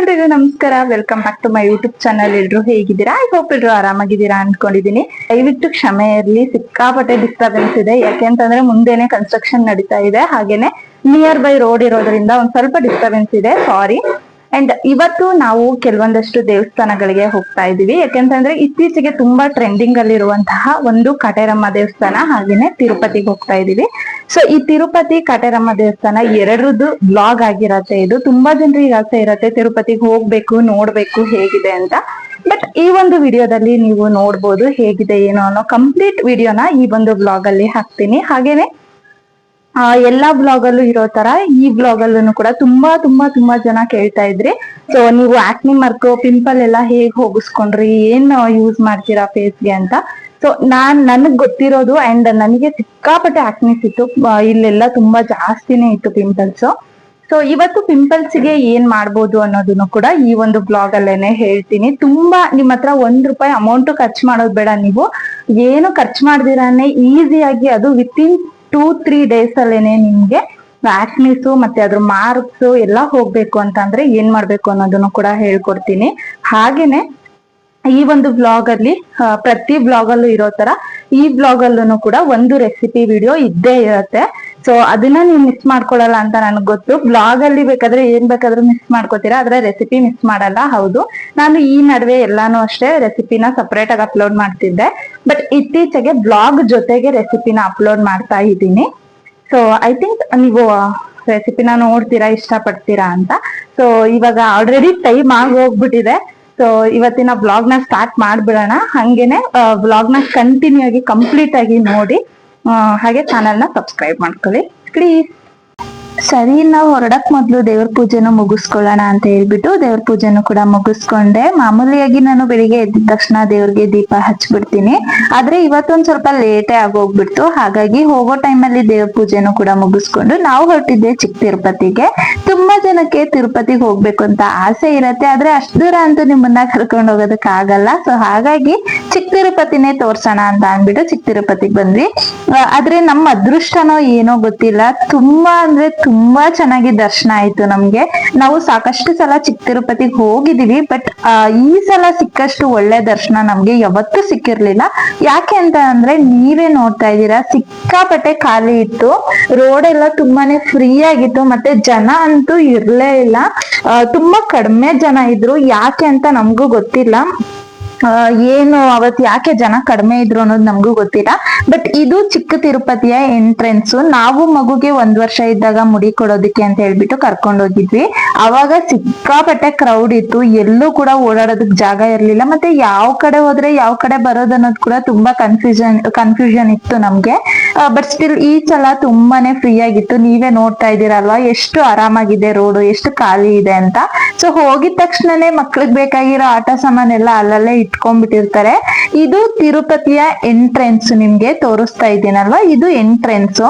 ಎಲ್ರಿಗೂ ನಮಸ್ಕಾರ. Welcome back to my YouTube channel. ಎಲ್ರು ಹೇಗಿದ್ದೀರಾ? ಐ ಹೋಪ್ ಎಲ್ರು ಆರಾಮಾಗಿದ್ದೀರಾ ಅನ್ಕೊಂಡಿದೀನಿ. ದಯವಿಟ್ಟು ಕ್ಷಮೆ ಇರ್ಲಿ, ಸಿಕ್ಕಾಪಟ್ಟೆ ಡಿಸ್ಟರ್ಬೆನ್ಸ್ ಇದೆ. ಯಾಕೆಂತಂದ್ರೆ ಮುಂದೆನೆ ಕನ್ಸ್ಟ್ರಕ್ಷನ್ ನಡೀತಾ ಇದೆ, ಹಾಗೇನೆ ನಿಯರ್ ಬೈ ರೋಡ್ ಇರೋದ್ರಿಂದ ಒಂದ್ ಸ್ವಲ್ಪ ಡಿಸ್ಟರ್ಬೆನ್ಸ್ ಇದೆ, ಸಾರಿ. ಅಂಡ್ ಇವತ್ತು ನಾವು ಕೆಲವೊಂದಷ್ಟು ದೇವಸ್ಥಾನಗಳಿಗೆ ಹೋಗ್ತಾ ಇದೀವಿ. ಯಾಕೆಂತಂದ್ರೆ ಇತ್ತೀಚೆಗೆ ತುಂಬಾ ಟ್ರೆಂಡಿಂಗ್ ಅಲ್ಲಿ ಇರುವಂತಹ ಒಂದು ಕಟೇರಮ್ಮ ದೇವಸ್ಥಾನ, ಹಾಗೇನೆ ತಿರುಪತಿಗೆ ಹೋಗ್ತಾ ಇದೀವಿ. ಸೊ ಈ ತಿರುಪತಿ ಕಟೇರಮ್ಮ ದೇವಸ್ಥಾನ ಎರಡರದ್ದು ಬ್ಲಾಗ್ ಆಗಿರತ್ತೆ. ಇದು ತುಂಬಾ ಜನರಿಗೆ ಆಸೆ ಇರತ್ತೆ ತಿರುಪತಿಗೆ ಹೋಗ್ಬೇಕು, ನೋಡ್ಬೇಕು ಹೇಗಿದೆ ಅಂತ. ಬಟ್ ಈ ಒಂದು ವಿಡಿಯೋದಲ್ಲಿ ನೀವು ನೋಡ್ಬೋದು ಹೇಗಿದೆ ಏನೋ ಅನ್ನೋ ಕಂಪ್ಲೀಟ್ ವಿಡಿಯೋನ ಈ ಒಂದು ಬ್ಲಾಗ್ ಅಲ್ಲಿ ಹಾಕ್ತೀನಿ. ಹಾಗೇನೆ ಎಲ್ಲಾ ಬ್ಲಾಗ್ ಅಲ್ಲೂ ಇರೋ ತರ ಈ ಬ್ಲಾಗ್ ಅಲ್ಲೂ ಕೂಡ ತುಂಬಾ ತುಂಬಾ ತುಂಬಾ ಜನ ಕೇಳ್ತಾ ಇದ್ರಿ. ಸೊ ನೀವು ಆಕ್ನಿ ಮಾರ್ಕ್, ಪಿಂಪಲ್ ಎಲ್ಲ ಹೇಗ್ ಹೋಗಿಸ್ಕೊಂಡ್ರಿ, ಏನ್ ಯೂಸ್ ಮಾಡ್ತೀರಾ ಫೇಸ್ಗೆ ಅಂತ. ಸೊ ನನಗ್ ಗೊತ್ತಿರೋದು ಅಂಡ್ ನನಗೆ ಸಿಕ್ಕಾಪಟ್ಟೆ ಆಕ್ನಿಸ್ ಇತ್ತು, ಇಲ್ಲೆಲ್ಲ ತುಂಬಾ ಜಾಸ್ತಿನೇ ಇತ್ತು ಪಿಂಪಲ್ಸ್. ಸೊ ಇವತ್ತು ಪಿಂಪಲ್ಸ್ ಗೆ ಏನ್ ಮಾಡ್ಬೋದು ಅನ್ನೋದನ್ನು ಕೂಡ ಈ ಒಂದು ಬ್ಲಾಗ್ ಅಲ್ಲೇನೆ ಹೇಳ್ತೀನಿ. ತುಂಬಾ ನಿಮ್ ಹತ್ರ ₹1 ಅಮೌಂಟ್ ಖರ್ಚು ಮಾಡೋದ್ ಬೇಡ. ನೀವು ಏನು ಖರ್ಚು ಮಾಡ್ದಿರಾನೆ ಈಸಿಯಾಗಿ ಅದು ವಿತಿನ್ 2-3 ಡೇಸ್ ಅಲ್ಲೇನೆ ನಿಮ್ಗೆ ಆಕ್ನಿಸ್ ಮತ್ತೆ ಅದ್ರ ಮಾರ್ಕ್ಸ್ ಎಲ್ಲ ಹೋಗ್ಬೇಕು ಅಂತ ಅಂದ್ರೆ ಏನ್ ಮಾಡ್ಬೇಕು ಅನ್ನೋದನ್ನು ಕೂಡ ಹೇಳ್ಕೊಡ್ತೀನಿ. ಹಾಗೇನೆ ಈ ಒಂದು ಬ್ಲಾಗ್ ಅಲ್ಲಿ ಪ್ರತಿ ಬ್ಲಾಗ್ ಅಲ್ಲೂ ಇರೋ ತರ ಈ ಬ್ಲಾಗ್ ಅಲ್ಲೂ ಕೂಡ ಒಂದು ರೆಸಿಪಿ ವಿಡಿಯೋ ಇದ್ದೇ ಇರತ್ತೆ. ಸೊ ಅದನ್ನ ನೀವು ಮಿಸ್ ಮಾಡ್ಕೊಳಲ್ಲ ಅಂತ ನನಗ್ ಗೊತ್ತು. ಬ್ಲಾಗ್ ಅಲ್ಲಿ ಬೇಕಾದ್ರೆ ಏನ್ ಬೇಕಾದ್ರೂ ಮಿಸ್ ಮಾಡ್ಕೋತೀರಾ, ಆದ್ರೆ ರೆಸಿಪಿ ಮಿಸ್ ಮಾಡಲ್ಲ. ಹೌದು, ನಾನು ಈ ನಡುವೆ ಎಲ್ಲಾನು ಅಷ್ಟೇ ರೆಸಿಪಿನ ಸಪರೇಟ್ ಆಗಿ ಅಪ್ಲೋಡ್ ಮಾಡ್ತಿದ್ದೆ. ಬಟ್ ಇತ್ತೀಚೆಗೆ ಬ್ಲಾಗ್ ಜೊತೆಗೆ ರೆಸಿಪಿನ ಅಪ್ಲೋಡ್ ಮಾಡ್ತಾ ಇದ್ದೀನಿ. ಸೊ ಐ ಥಿಂಕ್ ನೀವು ರೆಸಿಪಿನ ನೋಡ್ತೀರಾ, ಇಷ್ಟ ಪಡ್ತೀರಾ ಅಂತ. ಸೊ ಇವಾಗ ಆಲ್ರೆಡಿ ಟೈಮ್ ಆಗಿ ಹೋಗ್ಬಿಟ್ಟಿದೆ. ಸೊ ಇವತ್ತಿನ ಬ್ಲಾಗ್ ನ ಸ್ಟಾರ್ಟ್ ಮಾಡ್ಬಿಡೋಣ. ಹಂಗೇನೆ ಬ್ಲಾಗ್ ನ ಕಂಟಿನ್ಯೂ ಆಗಿ ಕಂಪ್ಲೀಟ್ ಆಗಿ ನೋಡಿ, ಹಾಗೆ ಚಾನೆಲ್ ನ ಸಬ್ಸ್ಕ್ರೈಬ್ ಮಾಡ್ಕೊಳ್ಳಿ ಪ್ಲೀಸ್. ಸರಿ, ನಾವು ಹೊರಡಕ್ ಮೊದ್ಲು ದೇವ್ರ ಪೂಜೆನೂ ಮುಗಿಸ್ಕೊಳ್ಳೋಣ ಅಂತ ಹೇಳ್ಬಿಟ್ಟು ದೇವ್ರ ಪೂಜೆನೂ ಕೂಡ ಮುಗಿಸ್ಕೊಂಡೆ. ಮಾಮೂಲಿಯಾಗಿ ನಾನು ಬೆಳಿಗ್ಗೆ ಎದ್ದ ತಕ್ಷಣ ದೇವ್ರಿಗೆ ದೀಪ ಹಚ್ಬಿಡ್ತೀನಿ. ಆದ್ರೆ ಇವತ್ತೊಂದ್ ಸ್ವಲ್ಪ ಲೇಟೇ ಆಗೋಗ್ಬಿಡ್ತು. ಹಾಗಾಗಿ ಹೋಗೋ ಟೈಮಲ್ಲಿ ದೇವ್ರ ಪೂಜೆನೂ ಕೂಡ ಮುಗಿಸ್ಕೊಂಡು ನಾವು ಹೊರಟಿದ್ದೆ ಚಿಕ್ಕ ತಿರುಪತಿಗೆ. ತುಂಬಾ ಜನಕ್ಕೆ ತಿರುಪತಿಗೆ ಹೋಗ್ಬೇಕು ಅಂತ ಆಸೆ ಇರತ್ತೆ, ಆದ್ರೆ ಅಷ್ಟು ದೂರ ಅಂತೂ ನಿಮ್ಮನ್ನ ಕರ್ಕೊಂಡು ಹೋಗೋದಕ್ ಆಗಲ್ಲ. ಸೊ ಹಾಗಾಗಿ ಚಿಕ್ಕ ತಿರುಪತಿನೇ ತೋರ್ಸೋಣ ಅಂತ ಅಂದ್ಬಿಟ್ಟು ಚಿಕ್ಕ ತಿರುಪತಿಗೆ ಬಂದ್ವಿ. ಆದ್ರೆ ನಮ್ಮ ಅದೃಷ್ಟನೋ ಏನೋ ಗೊತ್ತಿಲ್ಲ, ತುಂಬಾ ಅಂದ್ರೆ ತುಂಬಾ ಚೆನ್ನಾಗಿ ದರ್ಶನ ಆಯ್ತು ನಮ್ಗೆ. ನಾವು ಸಾಕಷ್ಟು ಸಲ ಚಿಕ್ಕ ತಿರುಪತಿಗೆ ಹೋಗಿದೀವಿ, ಬಟ್ ಈ ಸಲ ಸಿಕ್ಕಷ್ಟು ಒಳ್ಳೆ ದರ್ಶನ ನಮ್ಗೆ ಯಾವತ್ತೂ ಸಿಕ್ಕಿರ್ಲಿಲ್ಲ. ಯಾಕೆ ಅಂತ ಅಂದ್ರೆ ನೀವೇ ನೋಡ್ತಾ ಇದ್ದೀರಾ, ಸಿಕ್ಕಾಪಟ್ಟೆ ಖಾಲಿ ಇತ್ತು, ರೋಡ್ ಎಲ್ಲ ತುಂಬಾನೇ ಫ್ರೀ ಆಗಿತ್ತು, ಮತ್ತೆ ಜನ ಅಂತೂ ಇರ್ಲೇ ಇಲ್ಲ. ತುಂಬಾ ಕಡಿಮೆ ಜನ ಇದ್ರು. ಯಾಕೆ ಅಂತ ನಮ್ಗೂ ಗೊತ್ತಿಲ್ಲ. ಏನು ಅವತ್ ಯಾಕೆ ಜನ ಕಡಿಮೆ ಇದ್ರು ಅನ್ನೋದು ನಮ್ಗೂ ಗೊತ್ತಿಲ್ಲ. ಬಟ್ ಇದು ಚಿಕ್ಕ ತಿರುಪತಿಯ ಎಂಟ್ರೆನ್ಸ್. ನಾವು ಮಗುಗೆ 1 ವರ್ಷ ಇದ್ದಾಗ ಮುಡಿ ಕೊಡೋದಕ್ಕೆ ಅಂತ ಹೇಳ್ಬಿಟ್ಟು ಕರ್ಕೊಂಡು ಹೋಗಿದ್ವಿ. ಅವಾಗ ಸಿಕ್ಕಾಪಟ್ಟೆ ಕ್ರೌಡ್ ಇತ್ತು, ಎಲ್ಲೂ ಕೂಡ ಓಡಾಡೋದಕ್ ಜಾಗ ಇರ್ಲಿಲ್ಲ. ಮತ್ತೆ ಯಾವ ಕಡೆ ಹೋದ್ರೆ ಯಾವ ಕಡೆ ಬರೋದು ಅನ್ನೋದು ಕೂಡ ತುಂಬಾ ಕನ್ಫ್ಯೂಷನ್ ಇತ್ತು ನಮ್ಗೆ. ಬಟ್ ಸ್ಟಿಲ್ ಈ ಸಲ ತುಂಬಾನೇ ಫ್ರೀ ಆಗಿತ್ತು. ನೀವೇ ನೋಡ್ತಾ ಇದ್ದೀರಲ್ವಾ ಎಷ್ಟು ಆರಾಮಾಗಿದೆ ರೋಡು, ಎಷ್ಟು ಖಾಲಿ ಇದೆ ಅಂತ. ಸೊ ಹೋಗಿದ ತಕ್ಷಣನೇ ಮಕ್ಳಿಗೆ ಬೇಕಾಗಿರೋ ಆಟ ಸಾಮಾನೆಲ್ಲ ಅಲ್ಲಲ್ಲೇ ಇಟ್ಕೊಂಡ್ಬಿಟ್ಟಿರ್ತಾರೆ. ಇದು ತಿರುಪತಿಯ ಎಂಟ್ರೆನ್ಸ್, ನಿಮ್ಗೆ ತೋರಿಸ್ತಾ ಇದ್ದೀನಲ್ವಾ, ಇದು ಎಂಟ್ರೆನ್ಸ್.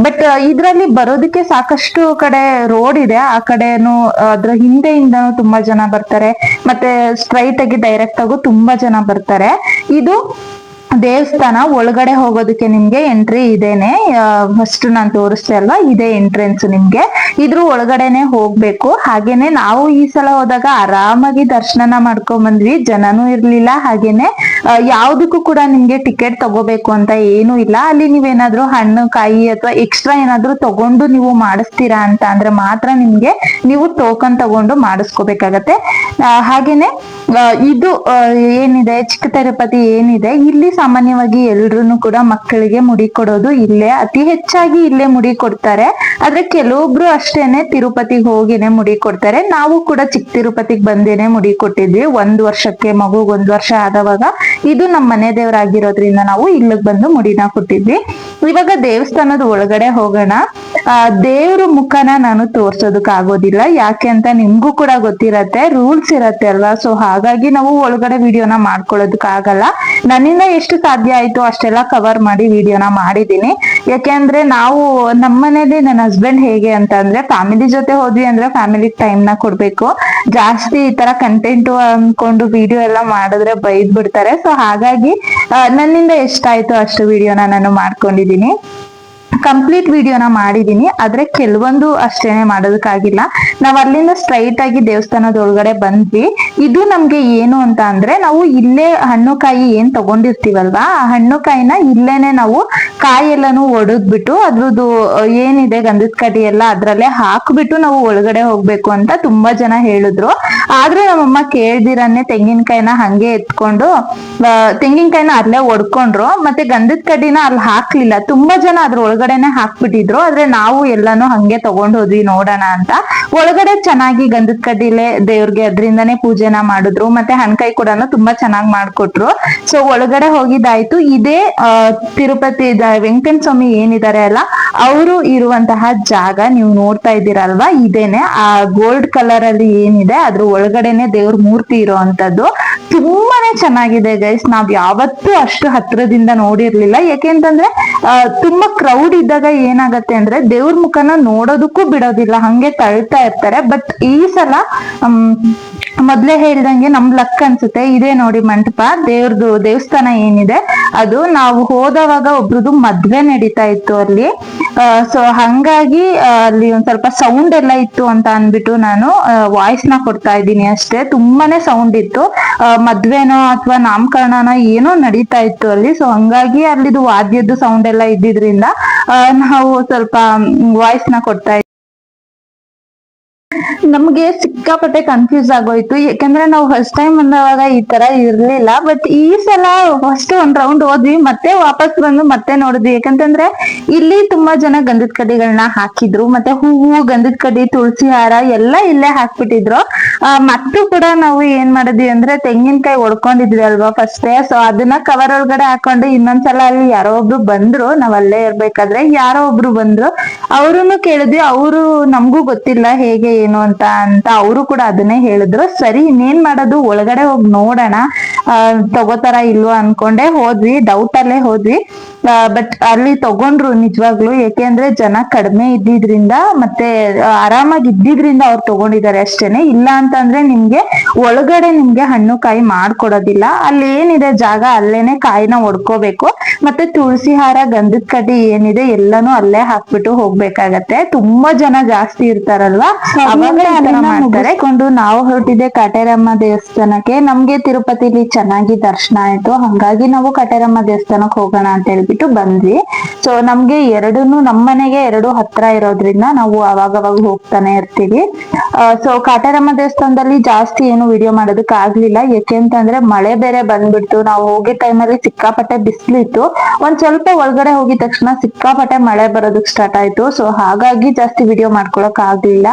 ಬಟ್ ಇದ್ರಲ್ಲಿ ಬರೋದಕ್ಕೆ ಸಾಕಷ್ಟು ಕಡೆ ರೋಡ್ ಇದೆ. ಆ ಕಡೆನು ಅದ್ರ ಹಿಂದೆಯಿಂದನೂ ತುಂಬಾ ಜನ ಬರ್ತಾರೆ, ಮತ್ತೆ ಸ್ಟ್ರೈಟ್ ಆಗಿ ಡೈರೆಕ್ಟ್ ಆಗು ತುಂಬಾ ಜನ ಬರ್ತಾರೆ. ಇದು ದೇವಸ್ಥಾನ ಒಳಗಡೆ ಹೋಗೋದಕ್ಕೆ ನಿಮ್ಗೆ ಎಂಟ್ರಿ ಇದೇನೆ. ಫಸ್ಟ್ ನಾನ್ ತೋರಿಸ್ತೆ ಅಲ್ವಾ, ಇದೇ ಎಂಟ್ರೆನ್ಸ್. ನಿಮ್ಗೆ ಇದ್ರ ಒಳಗಡೆನೆ ಹೋಗ್ಬೇಕು. ಹಾಗೇನೆ ನಾವು ಈ ಸಲ ಹೋದಾಗ ಆರಾಮಾಗಿ ದರ್ಶನ ಮಾಡ್ಕೊಂಡ್ ಬಂದ್ವಿ, ಜನನೂ ಇರ್ಲಿಲ್ಲ. ಹಾಗೇನೆ ಯಾವ್ದಕ್ಕೂ ಕೂಡ ನಿಮ್ಗೆ ಟಿಕೆಟ್ ತಗೋಬೇಕು ಅಂತ ಏನು ಇಲ್ಲ. ಅಲ್ಲಿ ನೀವೇನಾದ್ರೂ ಹಣ್ಣು ಕಾಯಿ ಅಥವಾ ಎಕ್ಸ್ಟ್ರಾ ಏನಾದ್ರೂ ತಗೊಂಡು ನೀವು ಮಾಡಿಸ್ತೀರಾ ಅಂತ ಅಂದ್ರೆ ಮಾತ್ರ ನಿಮ್ಗೆ ನೀವು ಟೋಕನ್ ತಗೊಂಡು ಮಾಡಿಸ್ಕೋಬೇಕಾಗತ್ತೆ. ಹಾಗೇನೆ ಇದು ಏನಿದೆ ಚಿಕ್ಕ ತಿರುಪತಿ ಏನಿದೆ, ಇಲ್ಲಿ ಸಾಮಾನ್ಯವಾಗಿ ಎಲ್ರು ಕೂಡ ಮಕ್ಕಳಿಗೆ ಮುಡಿ ಕೊಡೋದು ಇಲ್ಲೇ, ಅತಿ ಹೆಚ್ಚಾಗಿ ಇಲ್ಲೇ ಮುಡಿ ಕೊಡ್ತಾರೆ. ಆದ್ರೆ ಕೆಲವೊಬ್ರು ಅಷ್ಟೇನೆ ತಿರುಪತಿಗೆ ಹೋಗಿನೇ ಮುಡಿ ಕೊಡ್ತಾರೆ. ನಾವು ಕೂಡ ಚಿಕ್ಕ ತಿರುಪತಿಗೆ ಬಂದೇನೆ ಮುಡಿ ಕೊಟ್ಟಿದ್ವಿ 1 ವರ್ಷಕ್ಕೆ. ಮಗುಗ್ 1 ವರ್ಷ ಆದವಾಗ ಇದು ನಮ್ಮ ಮನೆ ದೇವರಾಗಿರೋದ್ರಿಂದ ನಾವು ಇಲ್ಲಿಗೆ ಬಂದು ಮುಡಿನ ಕೊಟ್ಟಿದ್ವಿ. ಇವಾಗ ದೇವಸ್ಥಾನದ ಒಳಗಡೆ ಹೋಗೋಣ. ದೇವ್ರ ಮುಖನ ನಾನು ತೋರ್ಸೋದಕ್ ಆಗೋದಿಲ್ಲ, ಯಾಕೆ ಅಂತ ನಿಮ್ಗೂ ಕೂಡ ಗೊತ್ತಿರತ್ತೆ, ರೂಲ್ಸ್ ಇರತ್ತೆ ಅಲ್ವಾ. ಸೊ ಹಾಗಾಗಿ ನಾವು ಒಳಗಡೆ ವಿಡಿಯೋನ ಮಾಡ್ಕೊಳ್ಳೋದಕ್ ಆಗಲ್ಲ. ನನ್ನಿಂದ ಎಷ್ಟು ಸಾಧ್ಯ ಆಯ್ತು ಅಷ್ಟೆಲ್ಲ ಕವರ್ ಮಾಡಿ ವಿಡಿಯೋನ ಮಾಡಿದೀನಿ. ಯಾಕೆಂದ್ರೆ ನಾವು ನಮ್ಮನೇಲಿ ನನ್ನ ಹಸ್ಬೆಂಡ್ ಹೇಗೆ ಅಂತ ಅಂದ್ರೆ, ಫ್ಯಾಮಿಲಿ ಜೊತೆ ಹೋದ್ವಿ ಅಂದ್ರೆ ಫ್ಯಾಮಿಲಿ ಟೈಮ್ ನ ಕೊಡ್ಬೇಕು. ಜಾಸ್ತಿ ಈ ತರ ಕಂಟೆಂಟ್ ಅನ್ಕೊಂಡು ವಿಡಿಯೋ ಎಲ್ಲ ಮಾಡಿದ್ರೆ ಬೈದ್ ಬಿಡ್ತಾರೆ. ಸೊ ಹಾಗಾಗಿ ನನ್ನಿಂದ ಎಷ್ಟಾಯ್ತು ಅಷ್ಟು ವಿಡಿಯೋನ ನಾನು ಮಾಡ್ಕೊಂಡಿದೀನಿ. ಕಂಪ್ಲೀಟ್ ವಿಡಿಯೋನ ಮಾಡಿದೀನಿ, ಆದ್ರೆ ಕೆಲವೊಂದು ಅಷ್ಟೇನೆ ಮಾಡೋದಕ್ಕಾಗಿಲ್ಲ. ನಾವ್ ಅಲ್ಲಿಂದ ಸ್ಟ್ರೈಟ್ ಆಗಿ ದೇವಸ್ಥಾನದ ಒಳಗಡೆ ಬಂದ್ವಿ. ಇದು ನಮ್ಗೆ ಏನು ಅಂತ ಅಂದ್ರೆ, ನಾವು ಇಲ್ಲೇ ಹಣ್ಣು ಕಾಯಿ ಏನ್ ತಗೊಂಡಿರ್ತೀವಲ್ವಾ, ಆ ಹಣ್ಣು ಕಾಯಿನ ಇಲ್ಲೇನೆ ನಾವು ಕಾಯಿ ಎಲ್ಲಾನು ಒಡೆದ್ಬಿಟ್ಟು ಅದ್ರದ್ದು ಏನಿದೆ ಗಂಧದ ಕಡ್ಡಿ ಎಲ್ಲ ಅದ್ರಲ್ಲೇ ಹಾಕ್ಬಿಟ್ಟು ನಾವು ಒಳಗಡೆ ಹೋಗ್ಬೇಕು ಅಂತ ತುಂಬಾ ಜನ ಹೇಳಿದ್ರು. ಆದ್ರೆ ನಮ್ಮಮ್ಮ ಕೇಳ್ದಿರನ್ನೇ ತೆಂಗಿನಕಾಯಿನ ಹಂಗೆ ಎತ್ಕೊಂಡು ತೆಂಗಿನಕಾಯಿನ ಅಲ್ಲೇ ಒಡ್ಕೊಂಡ್ರು, ಮತ್ತೆ ಗಂಧದ ಕಡ್ಡಿನ ಅಲ್ಲಿ ಹಾಕ್ಲಿಲ್ಲ. ತುಂಬಾ ಜನ ಅದ್ರ ಒಳಗಡೆನೆ ಹಾಕ್ಬಿಟ್ಟಿದ್ರು, ಆದ್ರೆ ನಾವು ಎಲ್ಲಾನು ಹಂಗೆ ತಗೊಂಡ್ ಹೋದ್ವಿ ನೋಡೋಣ ಅಂತ. ಒಳಗಡೆ ಚೆನ್ನಾಗಿ ಗಂಧದ ಕಡ್ಡಿಲೆ ದೇವ್ರಿಗೆ ಅದ್ರಿಂದಾನೇ ಪೂಜೆನ ಮಾಡಿದ್ರು, ಮತ್ತೆ ಹಣ್ಕಾಯಿ ಕೂಡ ತುಂಬಾ ಚೆನ್ನಾಗಿ ಮಾಡ್ಕೊಟ್ರು. ಸೊ ಒಳಗಡೆ ಹೋಗಿದ್ದಾಯ್ತು. ಇದೇ ತಿರುಪತಿ ವೆಂಕಟೇಶ್ವರ ಸ್ವಾಮಿ ಏನಿದ್ದಾರೆ ಅಲ್ಲ, ಅವರು ಇರುವಂತಹ ಜಾಗ ನೀವು ನೋಡ್ತಾ ಇದ್ದೀರಲ್ವಾ, ಇದೇನೆ ಆ ಗೋಲ್ಡ್ ಕಲರ್ ಅಲ್ಲಿ ಏನಿದೆ ಅದ್ರ ಒಳಗಡೆನೆ ದೇವ್ರ ಮೂರ್ತಿ ಇರೋ ಅಂತದ್ದು. ತುಂಬಾನೇ ಚೆನ್ನಾಗಿದೆ ಗೈಸ್. ನಾವ್ ಯಾವತ್ತೂ ಅಷ್ಟು ಹತ್ರದಿಂದ ನೋಡಿರ್ಲಿಲ್ಲ. ಯಾಕೆಂತಂದ್ರೆ ತುಂಬಾ ಕ್ರೌಡ್ ಇದ್ದಾಗ ಏನಾಗತ್ತೆ ಅಂದ್ರೆ ದೇವ್ರ ಮುಖನ ನೋಡೋದಕ್ಕೂ ಬಿಡೋದಿಲ್ಲ, ಹಂಗೆ ತಳ್ತಾ ಇರ್ತಾರೆ. ಬಟ್ ಈ ಸಲ ಮೊದ್ಲೇ ಹೇಳ್ದಂಗೆ ನಮ್ ಲಕ್ ಅನ್ಸುತ್ತೆ. ಇದೇ ನೋಡಿ ಮಂಟಪ, ದೇವಸ್ಥಾನ ಏನಿದೆ ಅದು. ನಾವು ಹೋದವಾಗ ಒಬ್ರದ್ದು ಮದ್ವೆ ನಡೀತಾ ಇತ್ತು ಅಲ್ಲಿ. ಸೊ ಹಂಗಾಗಿ ಅಲ್ಲಿ ಒಂದ್ ಸ್ವಲ್ಪ ಸೌಂಡ್ ಎಲ್ಲ ಇತ್ತು ಅಂತ ಅನ್ಬಿಟ್ಟು ನಾನು ವಾಯ್ಸ್ ನ ಕೊಡ್ತಾ ಇದ್ದೀನಿ ಅಷ್ಟೇ. ತುಂಬಾನೇ ಸೌಂಡ್ ಇತ್ತು. ಮದ್ವೆನೋ ಅಥವಾ ನಾಮಕರಣನೋ ಏನೋ ನಡೀತಾ ಇತ್ತು ಅಲ್ಲಿ. ಸೊ ಹಂಗಾಗಿ ಅಲ್ಲಿದು ವಾದ್ಯದ್ದು ಸೌಂಡ್ ಎಲ್ಲ ಇದ್ದಿದ್ರಿಂದ ನಾವು ಸ್ವಲ್ಪ ವಾಯ್ಸ್ ನ ಕೊಡ್ತಾ ಇದ್ವಿ. ನಮ್ಗೆ ಸಿಕ್ಕಾಪಟ್ಟೆ ಕನ್ಫ್ಯೂಸ್ ಆಗೋಯ್ತು, ಯಾಕಂದ್ರೆ ನಾವು ಫಸ್ಟ್ ಟೈಮ್ ಬಂದವಾಗ ಈ ತರ ಇರ್ಲಿಲ್ಲ. ಬಟ್ ಈ ಸಲ ಫಸ್ಟ್ ಒಂದ್ ರೌಂಡ್ ಹೋದ್ವಿ, ಮತ್ತೆ ವಾಪಸ್ ಬಂದು ಮತ್ತೆ ನೋಡಿದ್ವಿ. ಯಾಕಂತಂದ್ರೆ ಇಲ್ಲಿ ತುಂಬಾ ಜನ ಗಂಧದ ಕಡ್ಡಿಗಳನ್ನ ಹಾಕಿದ್ರು, ಮತ್ತೆ ಹೂವು, ಗಂಧದ ಕಡ್ಡಿ, ತುಳಸಿ ಹಾರ ಎಲ್ಲ ಇಲ್ಲೇ ಹಾಕ್ಬಿಟ್ಟಿದ್ರು. ಮತ್ತು ಕೂಡ ನಾವು ಏನ್ ಮಾಡಿದ್ವಿ ಅಂದ್ರೆ ತೆಂಗಿನಕಾಯಿ ಒಡ್ಕೊಂಡಿದ್ವಿ ಅಲ್ವಾ ಫಸ್ಟ್. ಸೊ ಅದನ್ನ ಕವರ್ ಒಳಗಡೆ ಹಾಕೊಂಡು ಇನ್ನೊಂದ್ಸಲ ಅಲ್ಲಿ ಯಾರೋ ಒಬ್ರು ಬಂದ್ರು, ನಾವ್ ಅಲ್ಲೇ ಇರ್ಬೇಕಾದ್ರೆ ಯಾರೋ ಒಬ್ರು ಬಂದ್ರು, ಅವ್ರನ್ನು ಕೇಳಿದ್ವಿ. ಅವರು ನಮಗೂ ಗೊತ್ತಿಲ್ಲ ಹೇಗೆ ಏನು ಅಂತ ಅವರು ಕೂಡ ಅದನ್ನೇ ಹೇಳಿದ್ರು. ಸರಿ ಇನ್ನೇನ್ ಮಾಡೋದು, ಒಳಗಡೆ ಹೋಗಿ ನೋಡೋಣ ತಗೋತಾರ ಇಲ್ವಾ ಅನ್ಕೊಂಡೆ ಹೋದ್ವಿ. ಡೌಟ್ ಅಲ್ಲೇ ಹೋದ್ವಿ. ಬಟ್ ಅಲ್ಲಿ ತಗೊಂಡ್ರು ನಿಜವಾಗ್ಲು. ಯಾಕೆಂದ್ರೆ ಜನ ಕಡಿಮೆ ಇದ್ದಿದ್ರಿಂದ ಮತ್ತೆ ಆರಾಮಾಗಿ ಇದ್ದಿದ್ರಿಂದ ಅವ್ರು ತಗೊಂಡಿದ್ದಾರೆ ಅಷ್ಟೇನೆ. ಇಲ್ಲ ಅಂತಂದ್ರೆ ನಿಮ್ಗೆ ಒಳಗಡೆ ನಿಮ್ಗೆ ಹಣ್ಣು ಕಾಯಿ ಮಾಡ್ಕೊಡೋದಿಲ್ಲ. ಅಲ್ಲಿ ಏನಿದೆ ಜಾಗ ಅಲ್ಲೇನೆ ಕಾಯಿನ ಒಡ್ಕೋಬೇಕು. ಮತ್ತೆ ತುಳಸಿ ಹಾರ, ಗಂಧದ ಕಡ್ಡಿ ಏನಿದೆ ಎಲ್ಲಾನು ಅಲ್ಲೇ ಹಾಕ್ಬಿಟ್ಟು ಹೋಗ್ಬೇಕಾಗತ್ತೆ. ತುಂಬಾ ಜನ ಜಾಸ್ತಿ ಇರ್ತಾರಲ್ವಾ, ಅವಾಗ ಮಾಡ್ಕೊಂಡು ನಾವು ಹೊರಟಿದ್ದೆ ಕಾಟೇರಮ್ಮ ದೇವಸ್ಥಾನಕ್ಕೆ. ನಮ್ಗೆ ತಿರುಪತಿಲಿ ಚೆನ್ನಾಗಿ ದರ್ಶನ ಆಯ್ತು, ಹಂಗಾಗಿ ನಾವು ಕಾಟೇರಮ್ಮ ದೇವಸ್ಥಾನಕ್ಕೆ ಹೋಗೋಣ ಅಂತ ಹೇಳ್ಬಿಟ್ಟು ಬಂದ್ವಿ. ಸೊ ನಮ್ಗೆ ನಮ್ಮನೆಗೆ ಎರಡು ಹತ್ರ ಇರೋದ್ರಿಂದ ನಾವು ಅವಾಗವಾಗ ಹೋಗ್ತಾನೆ ಇರ್ತೀವಿ. ಸೊ ಕಾಟೇರಮ್ಮ ದೇವಸ್ಥಾನದಲ್ಲಿ ಜಾಸ್ತಿ ಏನು ವಿಡಿಯೋ ಮಾಡೋದಕ್ ಆಗ್ಲಿಲ್ಲ. ಯಾಕೆಂತಂದ್ರೆ ಮಳೆ ಬೇರೆ ಬಂದ್ಬಿಡ್ತು. ನಾವು ಹೋಗಿದ ಟೈಮಲ್ಲಿ ಸಿಕ್ಕಾಪಟ್ಟೆ ಬಿಸಿಲಿತ್ತು. ಒಂದ್ ಸ್ವಲ್ಪ ಒಳಗಡೆ ಹೋಗಿದ ತಕ್ಷಣ ಸಿಕ್ಕಾಪಟ್ಟೆ ಮಳೆ ಬರೋದಕ್ ಸ್ಟಾರ್ಟ್ ಆಯ್ತು. ಸೊ ಹಾಗಾಗಿ ಜಾಸ್ತಿ ವಿಡಿಯೋ ಮಾಡ್ಕೊಳಕ್ ಆಗ್ಲಿಲ್ಲ.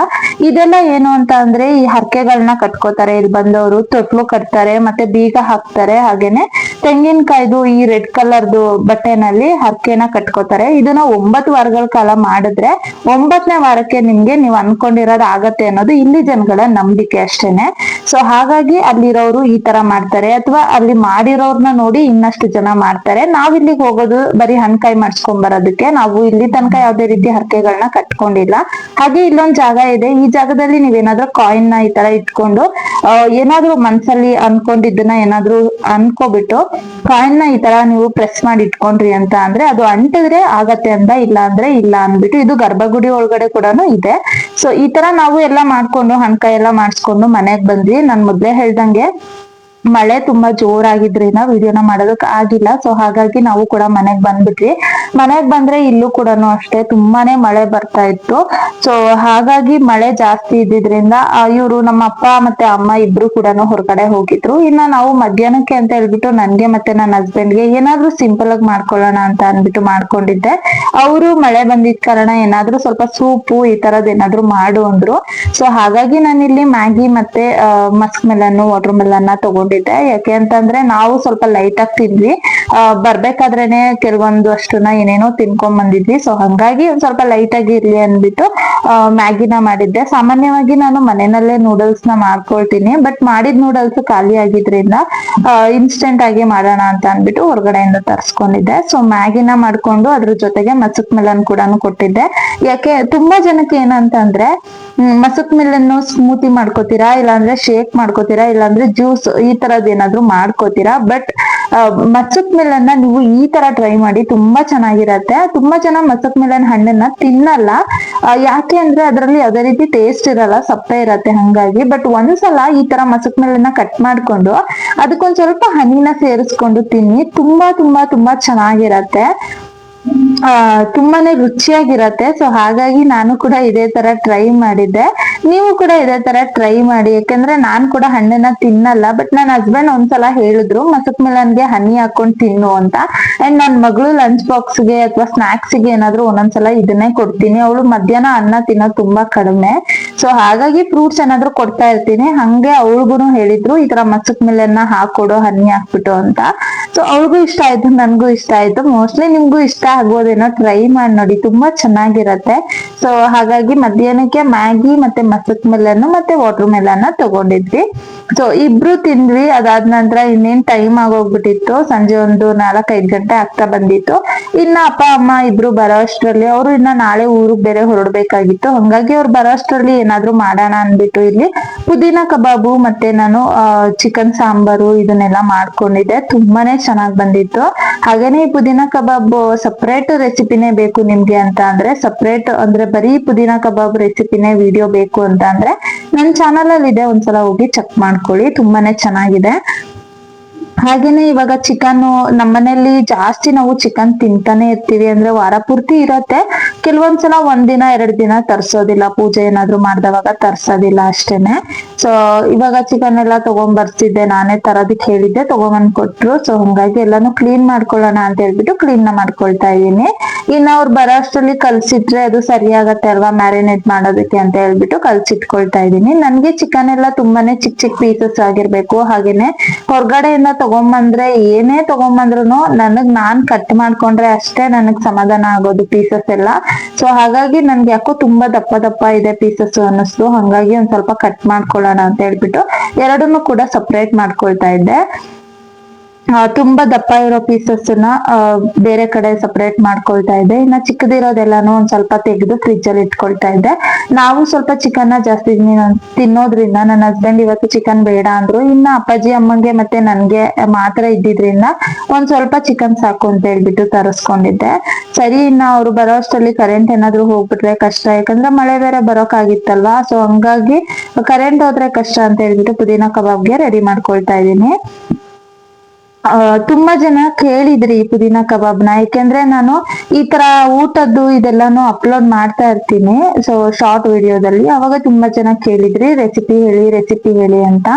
ಇದೆಲ್ಲ ಏನು ಅಂತ ಅಂದ್ರೆ ಈ ಹರಕೆಗಳನ್ನ ಕಟ್ಕೋತಾರೆ ಇಲ್ಲಿ ಬಂದವರು. ತೊಟ್ಲು ಕಟ್ತಾರೆ, ಮತ್ತೆ ಬೀಗ ಹಾಕ್ತಾರೆ. ಹಾಗೇನೆ ತೆಂಗಿನಕಾಯ್ದು ಈ ರೆಡ್ ಕಲರ್ದು ಬಟ್ಟೆನಲ್ಲಿ ಹರಕೆನ ಕಟ್ಕೋತಾರೆ. ಇದನ್ನ 9 ವಾರಗಳ ಕಾಲ ಮಾಡಿದ್ರೆ 9ನೇ ವಾರಕ್ಕೆ ನಿಮ್ಗೆ ನೀವು ಅನ್ಕೊಂಡಿರೋದು ಆಗತ್ತೆ ಅನ್ನೋದು ಇಲ್ಲಿ ಜನಗಳ ನಂಬಿಕೆ ಅಷ್ಟೇನೆ. ಸೊ ಹಾಗಾಗಿ ಅಲ್ಲಿರೋರು ಈ ತರ ಮಾಡ್ತಾರೆ, ಅಥವಾ ಅಲ್ಲಿ ಮಾಡಿರೋರ್ನ ನೋಡಿ ಇನ್ನಷ್ಟು ಜನ ಮಾಡ್ತಾರೆ. ನಾವ್ ಇಲ್ಲಿಗೆ ಹೋಗೋದು ಬರೀ ಹಣ್ಕಾಯಿ ಮಾಡ್ಸ್ಕೊಂಡ್ ಬರೋದಕ್ಕೆ. ನಾವು ಇಲ್ಲಿ ತನಕ ಯಾವ್ದೇ ರೀತಿ ಹರಕೆಗಳನ್ನ ಕಟ್ಕೊಂಡಿಲ್ಲ. ಹಾಗೆ ಇಲ್ಲೊಂದ್ ಜಾಗ ಇದೆ. ಈ ಜಾಗದಲ್ಲಿ ನೀವೇನಾದ್ರೂ ಕಾಯಿನ್ ನ ಈ ತರ ಇಟ್ಕೊಂಡು ಏನಾದ್ರೂ ಮನ್ಸಲ್ಲಿ ಅನ್ಕೊಂಡಿದ್ದನ್ನ ಏನಾದ್ರೂ ಅನ್ಕೋಬಿಟ್ಟು ಕಾಯಿನ್ ನ ಈ ತರ ನೀವು ಪ್ರೆಸ್ ಮಾಡಿ ಇಟ್ಕೊಂಡ್ರಿ ಅಂತ ಅಂದ್ರೆ ಅದು ಅಂಟಿದ್ರೆ ಆಗತ್ತೆ ಅಂತ, ಇಲ್ಲ ಅಂದ್ರೆ ಇಲ್ಲ ಅನ್ಬಿಟ್ಟು. ಇದು ಗರ್ಭಗುಡಿ ಒಳಗಡೆ ಕೂಡ ಇದೆ. ಸೊ ಈ ತರ ನಾವು ಎಲ್ಲಾ ಮಾಡ್ಕೊಂಡು ಹಣ್ಕಾಯಿ ಎಲ್ಲಾ ಮಾಡ್ಸ್ಕೊಂಡು ಮನೆಗ್ ಬಂದ್ವಿ. ನಾನ್ ಮೊದ್ಲೇ ಹೇಳ್ದಂಗೆ ಮಳೆ ತುಂಬಾ ಜೋರಾಗಿದ್ರಿಂದ ವಿಡಿಯೋನ ಮಾಡೋದಕ್ ಆಗಿಲ್ಲ. ಸೊ ಹಾಗಾಗಿ ನಾವು ಕೂಡ ಮನೆಗ್ ಬಂದ್ಬಿಟ್ವಿ. ಮನೆಗ್ ಬಂದ್ರೆ ಇಲ್ಲೂ ಕೂಡ ಅಷ್ಟೇ ತುಂಬಾನೇ ಮಳೆ ಬರ್ತಾ ಇತ್ತು. ಸೊ ಹಾಗಾಗಿ ಮಳೆ ಜಾಸ್ತಿ ಇದ್ದಿದ್ರಿಂದ ಇವ್ರು ನಮ್ಮ ಅಪ್ಪ ಮತ್ತೆ ಅಮ್ಮ ಇಬ್ರು ಕೂಡ ಹೊರಗಡೆ ಹೋಗಿದ್ರು. ಇನ್ನ ನಾವು ಮಧ್ಯಾಹ್ನಕ್ಕೆ ಅಂತ ಹೇಳ್ಬಿಟ್ಟು ನನ್ಗೆ ಮತ್ತೆ ನನ್ನ ಹಸ್ಬೆಂಡ್ಗೆ ಏನಾದ್ರೂ ಸಿಂಪಲ್ ಆಗಿ ಮಾಡ್ಕೊಳ್ಳೋಣ ಅಂತ ಅನ್ಬಿಟ್ಟು ಮಾಡ್ಕೊಂಡಿದ್ದೆ. ಅವರು ಮಳೆ ಬಂದಿದ್ ಕಾರಣ ಏನಾದ್ರೂ ಸ್ವಲ್ಪ ಸೂಪು ಈ ತರದ್ ಏನಾದ್ರು ಮಾಡು ಅಂದ್ರು. ಸೊ ಹಾಗಾಗಿ ನಾನಿಲ್ಲಿ ಮ್ಯಾಗಿ ಮತ್ತೆ ಮಸ್ಕ್ ಮೆಲನ್, ವಾಟರ್ ಮೆಲನ್ ತಗೊಂಡಿದ್ದೆ. ಯಾಕೆ ಅಂತಂದ್ರೆ ನಾವು ಸ್ವಲ್ಪ ಲೈಟ್ ಆಗಿ ತಿಂದ್ವಿ. ಬರ್ಬೇಕಾದ್ರೇನೆ ಕೆಲವೊಂದು ಅಷ್ಟನ್ನ ಏನೇನೋ ತಿನ್ಕೊಂಡ್ ಬಂದಿದ್ವಿ. ಸೊ ಹಂಗಾಗಿ ಒಂದ್ ಸ್ವಲ್ಪ ಲೈಟ್ ಆಗಿ ಇರ್ಲಿ ಅನ್ಬಿಟ್ಟು ಮ್ಯಾಗಿನ ಮಾಡಿದ್ದೆ. ಸಾಮಾನ್ಯವಾಗಿ ನಾನು ಮನೆಯಲ್ಲೇ ನೂಡಲ್ಸ್ ನ ಮಾಡ್ಕೊಳ್ತೀನಿ. ಬಟ್ ಮಾಡಿದ ನೂಡಲ್ಸ್ ಖಾಲಿ ಆಗಿದ್ರಿಂದ ಇನ್ಸ್ಟೆಂಟ್ ಆಗಿ ಮಾಡೋಣ ಅಂತ ಅನ್ಬಿಟ್ಟು ಹೊರಗಡೆಯಿಂದ ತರ್ಸ್ಕೊಂಡಿದ್ದೆ. ಸೊ ಮ್ಯಾಗಿನ ಮಾಡ್ಕೊಂಡು ಅದ್ರ ಜೊತೆಗೆ ಮಸ್ಕ್ ಮೆಲನ್ ಕೂಡ ಕೊಟ್ಟಿದ್ದೆ. ಯಾಕೆ ತುಂಬಾ ಜನಕ್ಕೆ ಏನಂತಂದ್ರೆ ಮಸಕ್ ಮಿಲ್ಲನ್ನು ಸ್ಮೂತಿ ಮಾಡ್ಕೋತೀರಾ, ಇಲ್ಲಾಂದ್ರೆ ಶೇಕ್ ಮಾಡ್ಕೋತೀರಾ, ಇಲ್ಲಾಂದ್ರೆ ಜ್ಯೂಸ್ ಈ ತರದ್ ಏನಾದ್ರು ಮಾಡ್ಕೋತೀರಾ. ಬಟ್ ಮಸಕ್ ಮಿಲ್ಲನ್ನ ನೀವು ಈ ತರ ಟ್ರೈ ಮಾಡಿ, ತುಂಬಾ ಚೆನ್ನಾಗಿರತ್ತೆ. ತುಂಬಾ ಜನ ಮಸಕ್ ಮಿಲ್ಲನ್ ಹಣ್ಣನ್ನ ತಿನ್ನಲ್ಲ, ಯಾಕೆ ಅಂದ್ರೆ ಅದ್ರಲ್ಲಿ ಯಾವ್ದೇ ರೀತಿ ಟೇಸ್ಟ್ ಇರಲ್ಲ, ಸಪ್ಪೆ ಇರತ್ತೆ ಹಂಗಾಗಿ. ಬಟ್ ಒಂದ್ಸಲ ಈ ತರ ಮಸಕ್ ಮಿಲ್ಲನ್ನ ಕಟ್ ಮಾಡ್ಕೊಂಡು ಅದಕ್ಕೊಂದ್ ಸ್ವಲ್ಪ ಹನಿನ ಸೇರಿಸ್ಕೊಂಡು ತಿನ್ನಿ, ತುಂಬಾ ತುಂಬಾ ತುಂಬಾ ಚೆನ್ನಾಗಿರತ್ತೆ. ತುಂಬಾನೇ ರುಚಿಯಾಗಿರತ್ತೆ. ಸೊ ಹಾಗಾಗಿ ನಾನು ಕೂಡ ಇದೇ ತರ ಟ್ರೈ ಮಾಡಿದ್ದೆ. ನೀವು ಕೂಡ ಇದೇ ತರ ಟ್ರೈ ಮಾಡಿ, ಯಾಕಂದ್ರೆ ನಾನ್ ಕೂಡ ಹಣ್ಣನ್ನ ತಿನ್ನಲ್ಲ. ಬಟ್ ನನ್ನ ಹಸ್ಬೆಂಡ್ ಒಂದ್ಸಲ ಹೇಳಿದ್ರು ಮಸಕ್ ಮಿಲನ್ಗೆ ಹನಿ ಹಾಕೊಂಡ್ ತಿನ್ನು ಅಂತ. ಅಂಡ್ ನನ್ ಮಗಳು ಲಂಚ್ ಬಾಕ್ಸ್ಗೆ ಅಥವಾ ಸ್ನಾಕ್ಸ್ ಗೆ ಏನಾದ್ರು ಒಂದೊಂದ್ಸಲ ಇದನ್ನೇ ಕೊಡ್ತೀನಿ. ಅವಳು ಮಧ್ಯಾಹ್ನ ಅನ್ನ ತಿನ್ನೋದು ತುಂಬಾ ಕಡಿಮೆ. ಸೊ ಹಾಗಾಗಿ ಫ್ರೂಟ್ಸ್ ಏನಾದ್ರು ಕೊಡ್ತಾ ಇರ್ತೀನಿ. ಹಂಗೆ ಅವಳಿಗೂ ಹೇಳಿದ್ರು ಈ ತರ ಮಸಕ್ ಮಿಲನ್ನ ಹಾಕೊಡು ಹನಿ ಹಾಕ್ಬಿಟ್ಟು ಅಂತ. ಸೊ ಅವಳಿಗೂ ಇಷ್ಟ ಆಯ್ತು, ನನ್ಗೂ ಇಷ್ಟ ಆಯ್ತು. ಮೋಸ್ಟ್ಲಿ ನಿಮ್ಗೂ ಇಷ್ಟ ಆಗ್ಬೋದೇನೋ, ಟ್ರೈ ಮಾಡಿ ನೋಡಿ, ತುಂಬಾ ಚೆನ್ನಾಗಿರತ್ತೆ. ಸೊ ಹಾಗಾಗಿ ಮಧ್ಯಾಹ್ನಕ್ಕೆ ಮ್ಯಾಗಿ ಮತ್ತೆ ಮಸಕ್ ಮಿಲನ್ ಮತ್ತೆ ವಾಟರ್ ಮೆಲನ್ ತಗೊಂಡಿದ್ವಿ. ಸೊ ಇಬ್ರು ತಿಂದ್ವಿ. ಅದಾದ ನಂತರ ಇನ್ನೇನ್ ಟೈಮ್ ಆಗೋಗ್ಬಿಟ್ಟಿತ್ತು, ಸಂಜೆ ಒಂದು 4-5 ಗಂಟೆ ಆಗ್ತಾ ಬಂದಿತ್ತು. ಇನ್ನ ಅಪ್ಪ ಅಮ್ಮ ಇಬ್ರು ಬರೋ ಅಷ್ಟ್ರಲ್ಲಿ, ಅವರು ಇನ್ನ ನಾಳೆ ಊರಿಗೆ ಬೇರೆ ಹೊರಡ್ಬೇಕಾಗಿತ್ತು. ಹಂಗಾಗಿ ಅವ್ರು ಬರೋ ಅಷ್ಟ್ರಲ್ಲಿ ಏನಾದ್ರು ಮಾಡೋಣ ಅನ್ಬಿಟ್ಟು ಇಲ್ಲಿ ಪುದೀನ ಕಬಾಬು ಮತ್ತೆ ನಾನು ಚಿಕನ್ ಸಾಂಬಾರು ಇದನ್ನೆಲ್ಲ ಮಾಡ್ಕೊಂಡಿದ್ದೆ. ತುಂಬಾನೇ ಚೆನ್ನಾಗ್ ಬಂದಿತ್ತು. ಹಾಗೇನೆ ಈ ಪುದೀನ ಕಬಾಬ್ ಸಪ್ರೇಟ್ ರೆಸಿಪಿನೇ ಬೇಕು ನಿಮ್ಗೆ ಅಂತ ಅಂದ್ರೆ, ಸಪ್ರೇಟ್ ಅಂದ್ರೆ ಬರೀ ಪುದೀನ ಕಬಾಬ್ ರೆಸಿಪಿನೇ ವಿಡಿಯೋ ಬೇಕು ಅಂತ ಅಂದ್ರೆ ನನ್ನ ಚಾನಲ್ ಅಲ್ಲಿ ಇದೆ, ಒಂದ್ಸಲ ಹೋಗಿ ಚೆಕ್ ಮಾಡ್ಕೊಳ್ಳಿ, ತುಂಬಾನೇ ಚೆನ್ನಾಗಿದೆ. ಹಾಗೇನೆ ಇವಾಗ ಚಿಕನ್ ನಮ್ಮನೇಲಿ ಜಾಸ್ತಿ ನಾವು ಚಿಕನ್ ತಿಂತಾನೆ ಇರ್ತೀವಿ. ಅಂದ್ರೆ ವಾರ ಪೂರ್ತಿ ಇರತ್ತೆ, ಕೆಲವೊಂದ್ಸಲ 1 ದಿನ 2 ದಿನ ತರ್ಸೋದಿಲ್ಲ, ಪೂಜೆ ಏನಾದ್ರು ಮಾಡ್ದವಾಗ ತರ್ಸೋದಿಲ್ಲ ಅಷ್ಟೇನೆ. ಸೊ ಇವಾಗ ಚಿಕನ್ ಎಲ್ಲ ತಗೊಂಡ್ ಬರ್ತಿದ್ದೆ, ನಾನೇ ತರೋದಕ್ಕೆ ಹೇಳಿದ್ದೆ, ತಗೊಂಬಂದ್ ಕೊಟ್ರು. ಸೊ ಹಂಗಾಗಿ ಎಲ್ಲಾನು ಕ್ಲೀನ್ ಮಾಡ್ಕೊಳ್ಳೋಣ ಅಂತ ಹೇಳ್ಬಿಟ್ಟು ಕ್ಲೀನ್ ಮಾಡ್ಕೊಳ್ತಾ ಇದೀನಿ. ಇನ್ನ ಅವ್ರು ಬರೋ ಅಷ್ಟ್ರಲ್ಲಿ ಕಲ್ಸಿಟ್ರೆ ಅದು ಸರಿ ಆಗತ್ತೆ ಅಲ್ವಾ ಮ್ಯಾರಿನೇಟ್ ಮಾಡೋದಕ್ಕೆ ಅಂತ ಹೇಳ್ಬಿಟ್ಟು ಕಲ್ಸಿಟ್ಕೊಳ್ತಾ ಇದೀನಿ. ನನ್ಗೆ ಚಿಕನ್ ಎಲ್ಲ ತುಂಬಾನೇ ಚಿಕ್ಕ ಚಿಕ್ಕ ಪೀಸಸ್ ಆಗಿರ್ಬೇಕು. ಹಾಗೇನೆ ಹೊರಗಡೆಯಿಂದ ತಗೊಂಬಂದ್ರೆ ಏನೇ ತಗೊಂಬಂದ್ರು ನಾನ್ ಕಟ್ ಮಾಡ್ಕೊಂಡ್ರೆ ಅಷ್ಟೇ ನನಗ್ ಸಮಾಧಾನ ಆಗೋದು ಪೀಸಸ್ ಎಲ್ಲ. ಸೊ ಹಾಗಾಗಿ ನನ್ಗೆ ಯಾಕೋ ತುಂಬಾ ದಪ್ಪ ದಪ್ಪ ಇದೆ ಪೀಸಸ್ ಅನ್ನಿಸ್ತು. ಹಂಗಾಗಿ ಒಂದ್ ಸ್ವಲ್ಪ ಕಟ್ ಮಾಡ್ಕೊಳ್ಳೋಣ ಅಂತ ಹೇಳ್ಬಿಟ್ಟು ಎರಡನ್ನೂ ಕೂಡ ಸಪ್ರೇಟ್ ಮಾಡ್ಕೊಳ್ತಾ ಇದ್ದೆ. ತುಂಬಾ ದಪ್ಪ ಇರೋ ಪೀಸಸ್ ನ ಬೇರೆ ಕಡೆ ಸಪರೇಟ್ ಮಾಡ್ಕೊಳ್ತಾ ಇದ್ದೆ. ಇನ್ನ ಚಿಕ್ಕದಿರೋದೆಲ್ಲಾನು ಒಂದ್ ಸ್ವಲ್ಪ ತೆಗೆದು ಫ್ರಿಜ್ ಅಲ್ಲಿ ಇಟ್ಕೊಳ್ತಾ ಇದ್ದೆ. ನಾವು ಸ್ವಲ್ಪ ಚಿಕನ್ ಜಾಸ್ತಿ ತಿನ್ನೋದ್ರಿಂದ ನನ್ನ ಹಸ್ಬೆಂಡ್ ಇವತ್ತು ಚಿಕನ್ ಬೇಡ ಅಂದ್ರು. ಇನ್ನ ಅಪ್ಪಾಜಿ ಅಮ್ಮಂಗೆ ಮತ್ತೆ ನನ್ಗೆ ಮಾತ್ರ ಇದ್ದಿದ್ರಿಂದ ಒಂದ್ ಸ್ವಲ್ಪ ಚಿಕನ್ ಸಾಕು ಅಂತ ಹೇಳ್ಬಿಟ್ಟು ತರಿಸ್ಕೊಂಡಿದ್ದೆ. ಸರಿ, ಇನ್ನ ಅವ್ರು ಬರೋ ಅಷ್ಟರಲ್ಲಿ ಕರೆಂಟ್ ಏನಾದ್ರು ಹೋಗ್ಬಿಟ್ರೆ ಕಷ್ಟ, ಯಾಕಂದ್ರೆ ಮಳೆ ಬೇರೆ ಬರೋಕಾಗಿತ್ತಲ್ವಾ. ಸೊ ಹಂಗಾಗಿ ಕರೆಂಟ್ ಹೋದ್ರೆ ಕಷ್ಟ ಅಂತ ಹೇಳ್ಬಿಟ್ಟು ಪುದೀನ ಕಬಾಬ್ಗೆ ರೆಡಿ ಮಾಡ್ಕೊಳ್ತಾ ಇದೀನಿ. ತುಂಬಾ ಜನ ಕೇಳಿದ್ರಿ ಈ ಪುದೀನ ಕಬಾಬ್ನ, ಯಾಕೆಂದ್ರೆ ನಾನು ಈ ತರ ಊಟದ್ದು ಇದೆಲ್ಲಾನು ಅಪ್ಲೋಡ್ ಮಾಡ್ತಾ ಇರ್ತೀನಿ ಸೊ ಶಾರ್ಟ್ ವಿಡಿಯೋದಲ್ಲಿ. ಅವಾಗ ತುಂಬಾ ಜನ ಕೇಳಿದ್ರಿ ರೆಸಿಪಿ ಹೇಳಿ ಅಂತ.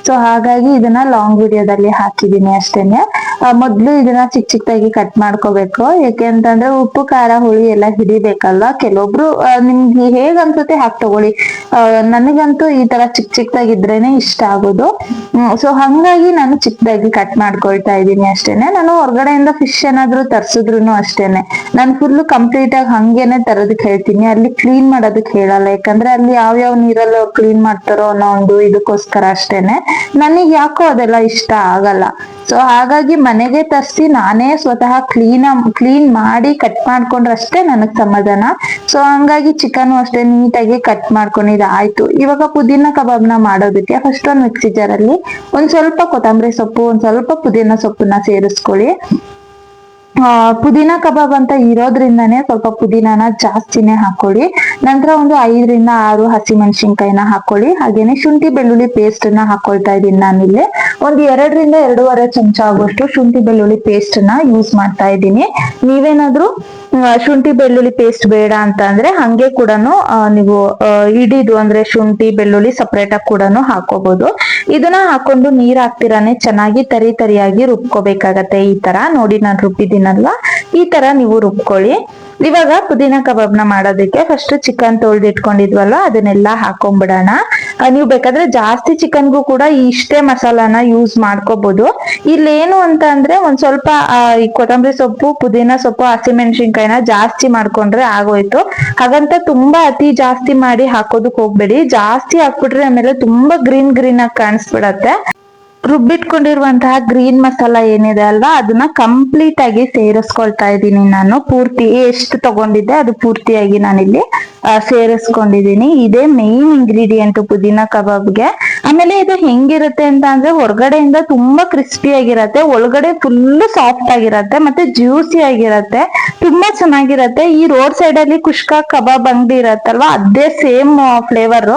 ಸೊ ಹಾಗಾಗಿ ಇದನ್ನ ಲಾಂಗ್ ವಿಡಿಯೋದಲ್ಲಿ ಹಾಕಿದೀನಿ ಅಷ್ಟೇನೆ. ಮೊದ್ಲು ಇದನ್ನ ಚಿಕ್ಕ ಚಿಕ್ಕದಾಗಿ ಕಟ್ ಮಾಡ್ಕೋಬೇಕು, ಯಾಕೆ ಅಂತಂದ್ರೆ ಉಪ್ಪು ಖಾರ ಹುಳಿ ಎಲ್ಲ ಹಿಡಿಬೇಕಲ್ವಾ. ಕೆಲವೊಬ್ರು ನಿಮ್ಗೆ ಹೇಗ್ ಅನ್ಸುತ್ತೆ ಹಾಕ್ ತಗೊಳ್ಳಿ. ನನಗಂತೂ ಈ ತರ ಚಿಕ್ಕ ಚಿಕ್ಕದಾಗಿದ್ರೇನೆ ಇಷ್ಟ ಆಗೋದು. ಸೊ ಹಂಗಾಗಿ ನಾನು ಚಿಕ್ಕದಾಗಿ ಕಟ್ ಮಾಡ್ಕೊಳ್ತಾ ಇದೀನಿ ಅಷ್ಟೇನೆ. ನಾನು ಹೊರಗಡೆಯಿಂದ ಫಿಶ್ ಏನಾದ್ರು ತರ್ಸಿದ್ರು ಅಷ್ಟೇನೆ ನಾನು ಫುಲ್ ಕಂಪ್ಲೀಟ್ ಆಗಿ ಹಂಗೇನೆ ತರೋದಕ್ಕೆ ಹೇಳ್ತೀನಿ, ಅಲ್ಲಿ ಕ್ಲೀನ್ ಮಾಡೋದಕ್ಕೆ ಹೇಳಲ್ಲ. ಯಾಕಂದ್ರೆ ಅಲ್ಲಿ ಯಾವ್ಯಾವ ನೀರಲ್ಲಿ ಕ್ಲೀನ್ ಮಾಡ್ತಾರೋ ಅನ್ನೋ ಒಂದು ಇದಕ್ಕೋಸ್ಕರ ಅಷ್ಟೇನೆ. ನನಗ್ ಯಾಕೋ ಅದೆಲ್ಲ ಇಷ್ಟ ಆಗಲ್ಲ. ಸೊ ಹಾಗಾಗಿ ಮನೆಗೆ ತರಿಸಿ ನಾನೇ ಸ್ವತಃ ಕ್ಲೀನ್ ಮಾಡಿ ಕಟ್ ಮಾಡ್ಕೊಂಡ್ರೆ ಅಷ್ಟೇ ನನಗ್ ಸಮಾಧಾನ. ಸೊ ಹಂಗಾಗಿ ಚಿಕನ್ ಅಷ್ಟೇ ನೀಟಾಗಿ ಕಟ್ ಮಾಡ್ಕೊಂಡಿದ್ ಆಯ್ತು. ಇವಾಗ ಪುದೀನ ಕಬಾಬ್ನ ಮಾಡೋದಕ್ಕೆ ಫಸ್ಟ್ ಒಂದು ಮಿಕ್ಸಿ ಜಾರಲ್ಲಿ ಒಂದ್ ಸ್ವಲ್ಪ ಕೊತ್ತಂಬರಿ ಸೊಪ್ಪು, ಒಂದ್ ಸ್ವಲ್ಪ ಪುದೀನ ಸೊಪ್ಪನ್ನ ಸೇರಿಸ್ಕೊಳ್ಳಿ. ಪುದೀನ ಕಬಾಬ್ ಅಂತ ಇರೋದ್ರಿಂದಾನೇ ಸ್ವಲ್ಪ ಪುದೀನಾನ ಜಾಸ್ತಿನೇ ಹಾಕೊಳ್ಳಿ. ನಂತರ ಒಂದು 5-6 ಹಸಿಮೆಣಸಿನ್ಕಾಯಿನ ಹಾಕೊಳ್ಳಿ. ಹಾಗೇನೆ ಶುಂಠಿ ಬೆಳ್ಳುಳ್ಳಿ ಪೇಸ್ಟ್ ನ ಹಾಕೊಳ್ತಾ ಇದ್ದೀನಿ ನಾನಿಲ್ಲಿ. ಒಂದು 2-2.5 ಚಮಚ ಆಗುವಷ್ಟು ಶುಂಠಿ ಬೆಳ್ಳುಳ್ಳಿ ಪೇಸ್ಟ್ ನ ಯೂಸ್ ಮಾಡ್ತಾ ಇದ್ದೀನಿ. ನೀವೇನಾದ್ರೂ ಶುಂಠಿ ಬೆಳ್ಳುಳ್ಳಿ ಪೇಸ್ಟ್ ಬೇಡ ಅಂತ ಅಂದ್ರೆ ಹಂಗೆ ಕೂಡ ನೀವು ಇಡಿದು ಅಂದ್ರೆ ಶುಂಠಿ ಬೆಳ್ಳುಳ್ಳಿ ಸಪರೇಟ್ ಆಗಿ ಕೂಡ ಹಾಕೋಬಹುದು. ಇದನ್ನ ಹಾಕೊಂಡು ನೀರ್ ಹಾಕ್ತಿರಾನೆ ಚೆನ್ನಾಗಿ ತರಿಯಾಗಿ ರುಬ್ಕೋಬೇಕಾಗತ್ತೆ. ಈ ತರ ನೋಡಿ ನಾನು ರುಬ್ಬಿದ್ದೀನಲ್ವಾ, ಈ ತರ ನೀವು ರುಬ್ಕೊಳ್ಳಿ. ಇವಾಗ ಪುದೀನ ಕಬಾಬ್ನ ಮಾಡೋದಕ್ಕೆ ಫಸ್ಟ್ ಚಿಕನ್ ತೊಳ್ದಿಟ್ಕೊಂಡಿದ್ವಲ್ಲ ಅದನ್ನೆಲ್ಲ ಹಾಕೊಂಡ್ಬಿಡೋಣ. ನೀವು ಬೇಕಾದ್ರೆ ಜಾಸ್ತಿ ಚಿಕನ್ಗೂ ಕೂಡ ಇಷ್ಟೇ ಮಸಾಲಾನ ಯೂಸ್ ಮಾಡ್ಕೋಬಹುದು. ಇಲ್ಲೇನು ಅಂತ ಅಂದ್ರೆ ಒಂದ್ ಸ್ವಲ್ಪ ಈ ಕೊತ್ತಂಬರಿ ಸೊಪ್ಪು, ಪುದೀನ ಸೊಪ್ಪು, ಹಸಿಮೆಣಸಿನ್ಕಾಯಿನ ಜಾಸ್ತಿ ಮಾಡ್ಕೊಂಡ್ರೆ ಆಗೋಯ್ತು. ಹಾಗಂತ ತುಂಬಾ ಅತಿ ಜಾಸ್ತಿ ಮಾಡಿ ಹಾಕೋದಕ್ ಹೋಗ್ಬೇಡಿ. ಜಾಸ್ತಿ ಹಾಕ್ಬಿಟ್ರೆ ಆಮೇಲೆ ತುಂಬಾ ಗ್ರೀನ್ ಆಗಿ ಕಾಣಿಸ್ಬಿಡತ್ತೆ. ರುಬ್ಬಿಟ್ಕೊಂಡಿರುವಂತಹ ಗ್ರೀನ್ ಮಸಾಲ ಏನಿದೆ ಅಲ್ವಾ ಅದನ್ನ ಕಂಪ್ಲೀಟ್ ಆಗಿ ಸೇರಿಸ್ಕೊಳ್ತಾ ಇದ್ದೀನಿ. ನಾನು ಪೂರ್ತಿ ಎಷ್ಟು ತಗೊಂಡಿದ್ದೆ ಅದು ಪೂರ್ತಿಯಾಗಿ ನಾನಿಲ್ಲಿ ಸೇರಿಸ್ಕೊಂಡಿದ್ದೀನಿ. ಇದೇ ಮೇನ್ ಇಂಗ್ರೀಡಿಯೆಂಟ್ ಪುದೀನಾ ಕಬಾಬ್ಗೆ. ಆಮೇಲೆ ಇದು ಹೆಂಗಿರುತ್ತೆ ಅಂತ ಅಂದ್ರೆ ಹೊರಗಡೆಯಿಂದ ತುಂಬಾ ಕ್ರಿಸ್ಪಿ ಆಗಿರತ್ತೆ, ಒಳಗಡೆ ಫುಲ್ ಸಾಫ್ಟ್ ಆಗಿರತ್ತೆ, ಮತ್ತೆ ಜ್ಯೂಸಿ ಆಗಿರತ್ತೆ, ತುಂಬಾ ಚೆನ್ನಾಗಿರತ್ತೆ. ಈ ರೋಡ್ ಸೈಡ್ ಅಲ್ಲಿ ಕುಷ್ಕಾ ಕಬಾಬ್ ಅಂಗಡಿ ಇರತ್ತಲ್ವಾ ಅದೇ ಸೇಮ್ ಫ್ಲೇವರ್,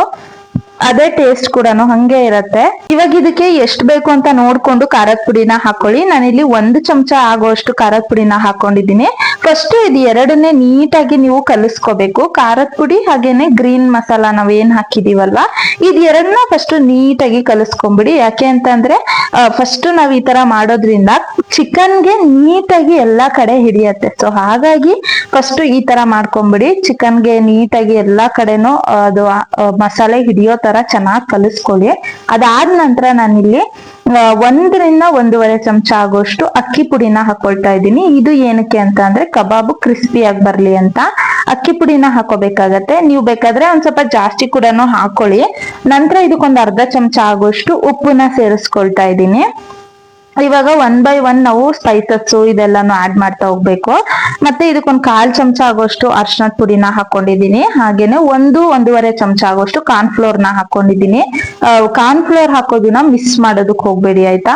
ಅದೇ ಟೇಸ್ಟ್ ಕೂಡ ಹಂಗೆ ಇರತ್ತೆ. ಇವಾಗ ಇದಕ್ಕೆ ಎಷ್ಟು ಬೇಕು ಅಂತ ನೋಡ್ಕೊಂಡು ಖಾರದ ಪುಡಿನ ಹಾಕೊಳ್ಳಿ. ನಾನಿಲ್ಲಿ 1 ಚಮಚ ಆಗುವಷ್ಟು ಖಾರದ ಪುಡಿನ ಹಾಕೊಂಡಿದ್ದೀನಿ. ಫಸ್ಟ್ ಇದು ಎರಡನ್ನೇ ನೀಟಾಗಿ ನೀವು ಕಲಿಸ್ಕೋಬೇಕು. ಖಾರದ ಪುಡಿ ಹಾಗೇನೆ ಗ್ರೀನ್ ಮಸಾಲ ನಾವೇನ್ ಹಾಕಿದೀವಲ್ವಾ ಇದ್ ಎರಡನ್ನ ಫಸ್ಟ್ ನೀಟಾಗಿ ಕಲಿಸ್ಕೊಂಬಿಡಿ. ಯಾಕೆ ಅಂತಂದ್ರೆ ಫಸ್ಟ್ ನಾವ್ ಈ ತರ ಮಾಡೋದ್ರಿಂದ ಚಿಕನ್ಗೆ ನೀಟಾಗಿ ಎಲ್ಲಾ ಕಡೆ ಹಿಡಿಯತ್ತೆ. ಸೊ ಹಾಗಾಗಿ ಫಸ್ಟ್ ಈ ತರ ಮಾಡ್ಕೊಂಬಿಡಿ. ಚಿಕನ್ಗೆ ನೀಟಾಗಿ ಎಲ್ಲಾ ಕಡೆನೂ ಅದು ಮಸಾಲೆ ಹಿಡಿಯೋ ತರ ಚೆನ್ನಾಗಿ ಕಲಿಸ್ಕೊಳ್ಳಿ. ಅದಾದ ನಂತರ ನಾನಿಲ್ಲಿ 1 ರಿಂದ 1.5 ಚಮಚ ಆಗೋಷ್ಟು ಅಕ್ಕಿ ಪುಡಿನ ಹಾಕೊಳ್ತಾ ಇದ್ದೀನಿ. ಇದು ಏನಕ್ಕೆ ಅಂತ ಅಂದ್ರೆ ಕಬಾಬು ಕ್ರಿಸ್ಪಿ ಆಗಿ ಬರ್ಲಿ ಅಂತ ಅಕ್ಕಿ ಪುಡಿನ ಹಾಕೋಬೇಕಾಗತ್ತೆ. ನೀವು ಬೇಕಾದ್ರೆ ಒಂದ್ ಸ್ವಲ್ಪ ಜಾಸ್ತಿ ಕೂಡ ಹಾಕೊಳ್ಳಿ. ನಂತರ ಇದಕ್ಕೊಂದು ಅರ್ಧ ಚಮಚ ಆಗೋಷ್ಟು ಉಪ್ಪನ್ನ ಸೇರಿಸ್ಕೊಳ್ತಾ ಇದ್ದೀನಿ. ಇವಾಗ 1 by 1 ನಾವು ಸ್ಪೈಸಸ್ ಇದೆಲ್ಲಾನು ಆಡ್ ಮಾಡ್ತಾ ಹೋಗ್ಬೇಕು. ಮತ್ತೆ ಇದಕ್ಕೊಂದು 1/4 ಚಮಚ ಆಗೋಷ್ಟು ಅರ್ಶಿನದ ಪುಡಿನ ಹಾಕೊಂಡಿದ್ದೀನಿ. ಹಾಗೇನೆ 1-1.5 ಚಮಚ ಆಗೋಷ್ಟು ಕಾರ್ನ್ ಫ್ಲೋರ್ ನ ಹಾಕೊಂಡಿದ್ದೀನಿ. ಕಾರ್ನ್ ಫ್ಲೋರ್ ಹಾಕೋದನ್ನ ಮಿಸ್ ಮಾಡೋದಕ್ಕೆ ಹೋಗ್ಬೇಡಿ ಆಯ್ತಾ,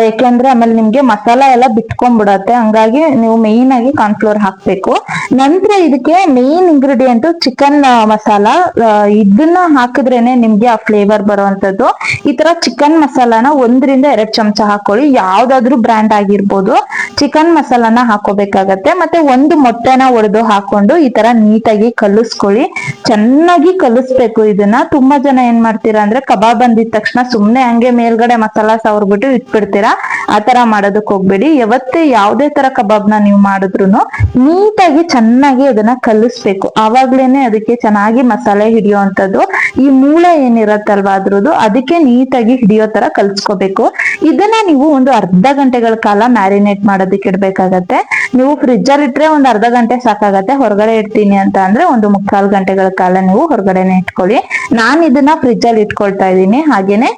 ಯಾಕೆಂದ್ರೆ ಆಮೇಲೆ ನಿಮ್ಗೆ ಮಸಾಲ ಎಲ್ಲ ಬಿಟ್ಕೊಂಡ್ಬಿಡತ್ತೆ. ಹಂಗಾಗಿ ನೀವು ಮೇನ್ ಆಗಿ ಕಾರ್ನ್ ಫ್ಲೋರ್ ಹಾಕ್ಬೇಕು. ನಂತರ ಇದಕ್ಕೆ ಮೇನ್ ಇಂಗ್ರೀಡಿಯೆಂಟ್ ಚಿಕನ್ ಮಸಾಲ. ಇದನ್ನ ಹಾಕಿದ್ರೇನೆ ನಿಮ್ಗೆ ಆ ಫ್ಲೇವರ್ ಬರುವಂತದ್ದು. ಈ ತರ ಚಿಕನ್ ಮಸಾಲಾನ 1 ರಿಂದ 2 ಚಮಚ ಹಾಕೊಳ್ಳಿ. ಯಾವ್ದಾದ್ರು ಬ್ರ್ಯಾಂಡ್ ಆಗಿರ್ಬೋದು. ಚಿಕನ್ ಮಸಾಲಾನ ಹಾಕೋಬೇಕಾಗತ್ತೆ. ಮತ್ತೆ 1 ಮೊಟ್ಟೆನ ಒಡೆದು ಹಾಕೊಂಡು ಈ ತರ ನೀಟಾಗಿ ಕಲಿಸ್ಕೊಳ್ಳಿ. ಚೆನ್ನಾಗಿ ಕಲಿಸ್ಬೇಕು ಇದನ್ನ. ತುಂಬಾ ಜನ ಏನ್ ಮಾಡ್ತೀರಾ ಅಂದ್ರೆ ಕಬಾಬ್ ಬಂದಿದ ತಕ್ಷಣ ಸುಮ್ನೆ ಹಂಗೆ ಮೇಲ್ಗಡೆ ಮಸಾಲಾ ಸವರ್ಬಿಟ್ಟು ಇಟ್ಬಿಡ್ತೀರಾ. ಆತರ ಮಾಡೋದಕ್ ಹೋಗ್ಬೇಡಿ. ಯಾವತ್ತೇ ಯಾವ್ದೇ ತರ ಕಬಾಬ್ನ ನೀವು ಮಾಡಿದ್ರು ನೀಟಾಗಿ ಚೆನ್ನಾಗಿ ಅದನ್ನ ಕಲಿಸ್ಬೇಕು. ಆವಾಗ್ಲೇನೆ ಅದಕ್ಕೆ ಚೆನ್ನಾಗಿ ಮಸಾಲೆ ಹಿಡಿಯುವಂತದ್ದು. ಈ ಮೂಳೆ ಏನಿರತ್ತಲ್ವಾ ಅದ್ರದ್ದು ಅದಕ್ಕೆ ನೀಟಾಗಿ ಹಿಡಿಯೋ ತರ ಕಲ್ಸ್ಕೋಬೇಕು. ಇದನ್ನ ನೀವು ಒಂದು ಅರ್ಧ ಗಂಟೆಗಳ ಕಾಲ ಮ್ಯಾರಿನೇಟ್ ಮಾಡೋದಕ್ಕೆ ಇಡ್ಬೇಕಾಗತ್ತೆ. ನೀವು ಫ್ರಿಜ್ ಅಲ್ಲಿ ಇಟ್ರೆ ಒಂದು ಅರ್ಧ ಗಂಟೆ ಸಾಕಾಗತ್ತೆ. ಹೊರಗಡೆ ಇಡ್ತೀನಿ ಅಂತ ಅಂದ್ರೆ 1 ಮುಕ್ಕಾಲು ಗಂಟೆಗಳ ಕಾಲ ನೀವು ಹೊರಗಡೆನೆ ಇಟ್ಕೊಳ್ಳಿ. ನಾನು ಇದನ್ನ ಫ್ರಿಜ್ ಅಲ್ಲಿ ಇಟ್ಕೊಳ್ತಾ ಇದ್ದೀನಿ. ಹಾಗೇನೆ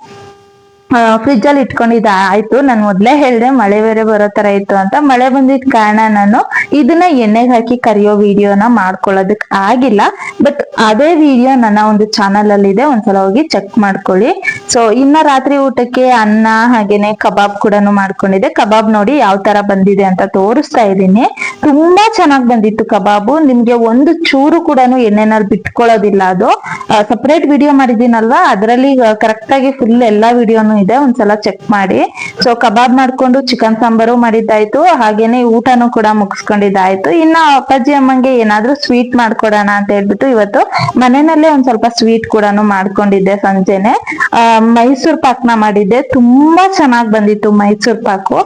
ಫ್ರಿಜ್ ಅಲ್ಲಿ ಇಟ್ಕೊಂಡಿದ್ದ ಆಯ್ತು. ನಾನು ಮೊದ್ಲೇ ಹೇಳ್ದೆ ಮಳೆ ಬೇರೆ ಬರೋ ತರ ಇತ್ತು ಅಂತ. ಮಳೆ ಬಂದಿದ್ ಕಾರಣ ನಾನು ಇದನ್ನ ಎಣ್ಣೆಗೆ ಹಾಕಿ ಕರಿಯೋ ವಿಡಿಯೋನ ಮಾಡ್ಕೊಳ್ಳೋದಕ್ ಆಗಿಲ್ಲ. ಬಟ್ ಅದೇ ವಿಡಿಯೋ ನನ್ನ ಒಂದು ಚಾನಲ್ ಅಲ್ಲಿ ಇದೆ, ಒಂದ್ಸಲ ಹೋಗಿ ಚೆಕ್ ಮಾಡ್ಕೊಳ್ಳಿ. ಸೊ ಇನ್ನ ರಾತ್ರಿ ಊಟಕ್ಕೆ ಅನ್ನ ಹಾಗೇನೆ ಕಬಾಬ್ ಕೂಡ ಮಾಡ್ಕೊಂಡಿದ್ದೆ. ಕಬಾಬ್ ನೋಡಿ ಯಾವ ತರ ಬಂದಿದೆ ಅಂತ ತೋರಿಸ್ತಾ ಇದ್ದೀನಿ. ತುಂಬಾ ಚೆನ್ನಾಗಿ ಬಂದಿತ್ತು ಕಬಾಬು. ನಿಮ್ಗೆ ಒಂದು ಚೂರು ಕೂಡ ಎಣ್ಣೆನಲ್ಲಿ ಬಿಟ್ಕೊಳ್ಳೋದಿಲ್ಲ. ಅದು ಸಪರೇಟ್ ವಿಡಿಯೋ ಮಾಡಿದ್ದೀನಲ್ವಾ ಅದರಲ್ಲಿ ಕರೆಕ್ಟ್ ಆಗಿ ಫುಲ್ ಎಲ್ಲಾ ವಿಡಿಯೋನು ಇದೆ, ಒಂದ್ಸಲ ಚೆಕ್ ಮಾಡಿ. ಸೊ ಕಬಾಬ್ ಮಾಡ್ಕೊಂಡು ಚಿಕನ್ ಸಾಂಬಾರು ಮಾಡಿದ್ದಾಯ್ತು. ಹಾಗೇನೆ ಊಟನೂ ಕೂಡ ಮುಗಿಸ್ಕೊಂಡಿದ್ದಾಯ್ತು. ಇನ್ನ ಅಪ್ಪಾಜಿ ಅಮ್ಮಂಗೆ ಏನಾದ್ರೂ ಸ್ವೀಟ್ ಮಾಡ್ಕೊಡೋಣ ಅಂತ ಹೇಳ್ಬಿಟ್ಟು ಇವತ್ತು ಮನೆಯಲ್ಲೇ ಒಂದ್ ಸ್ವಲ್ಪ ಸ್ವೀಟ್ ಕೂಡ ಮಾಡ್ಕೊಂಡಿದ್ದೆ. ಸಂಜೆನೆ ಮೈಸೂರ್ ಪಾಕ್ನ ಮಾಡಿದ್ದೆ. ತುಂಬಾ ಚೆನ್ನಾಗ್ ಬಂದಿತ್ತು ಮೈಸೂರ್ ಪಾಕು.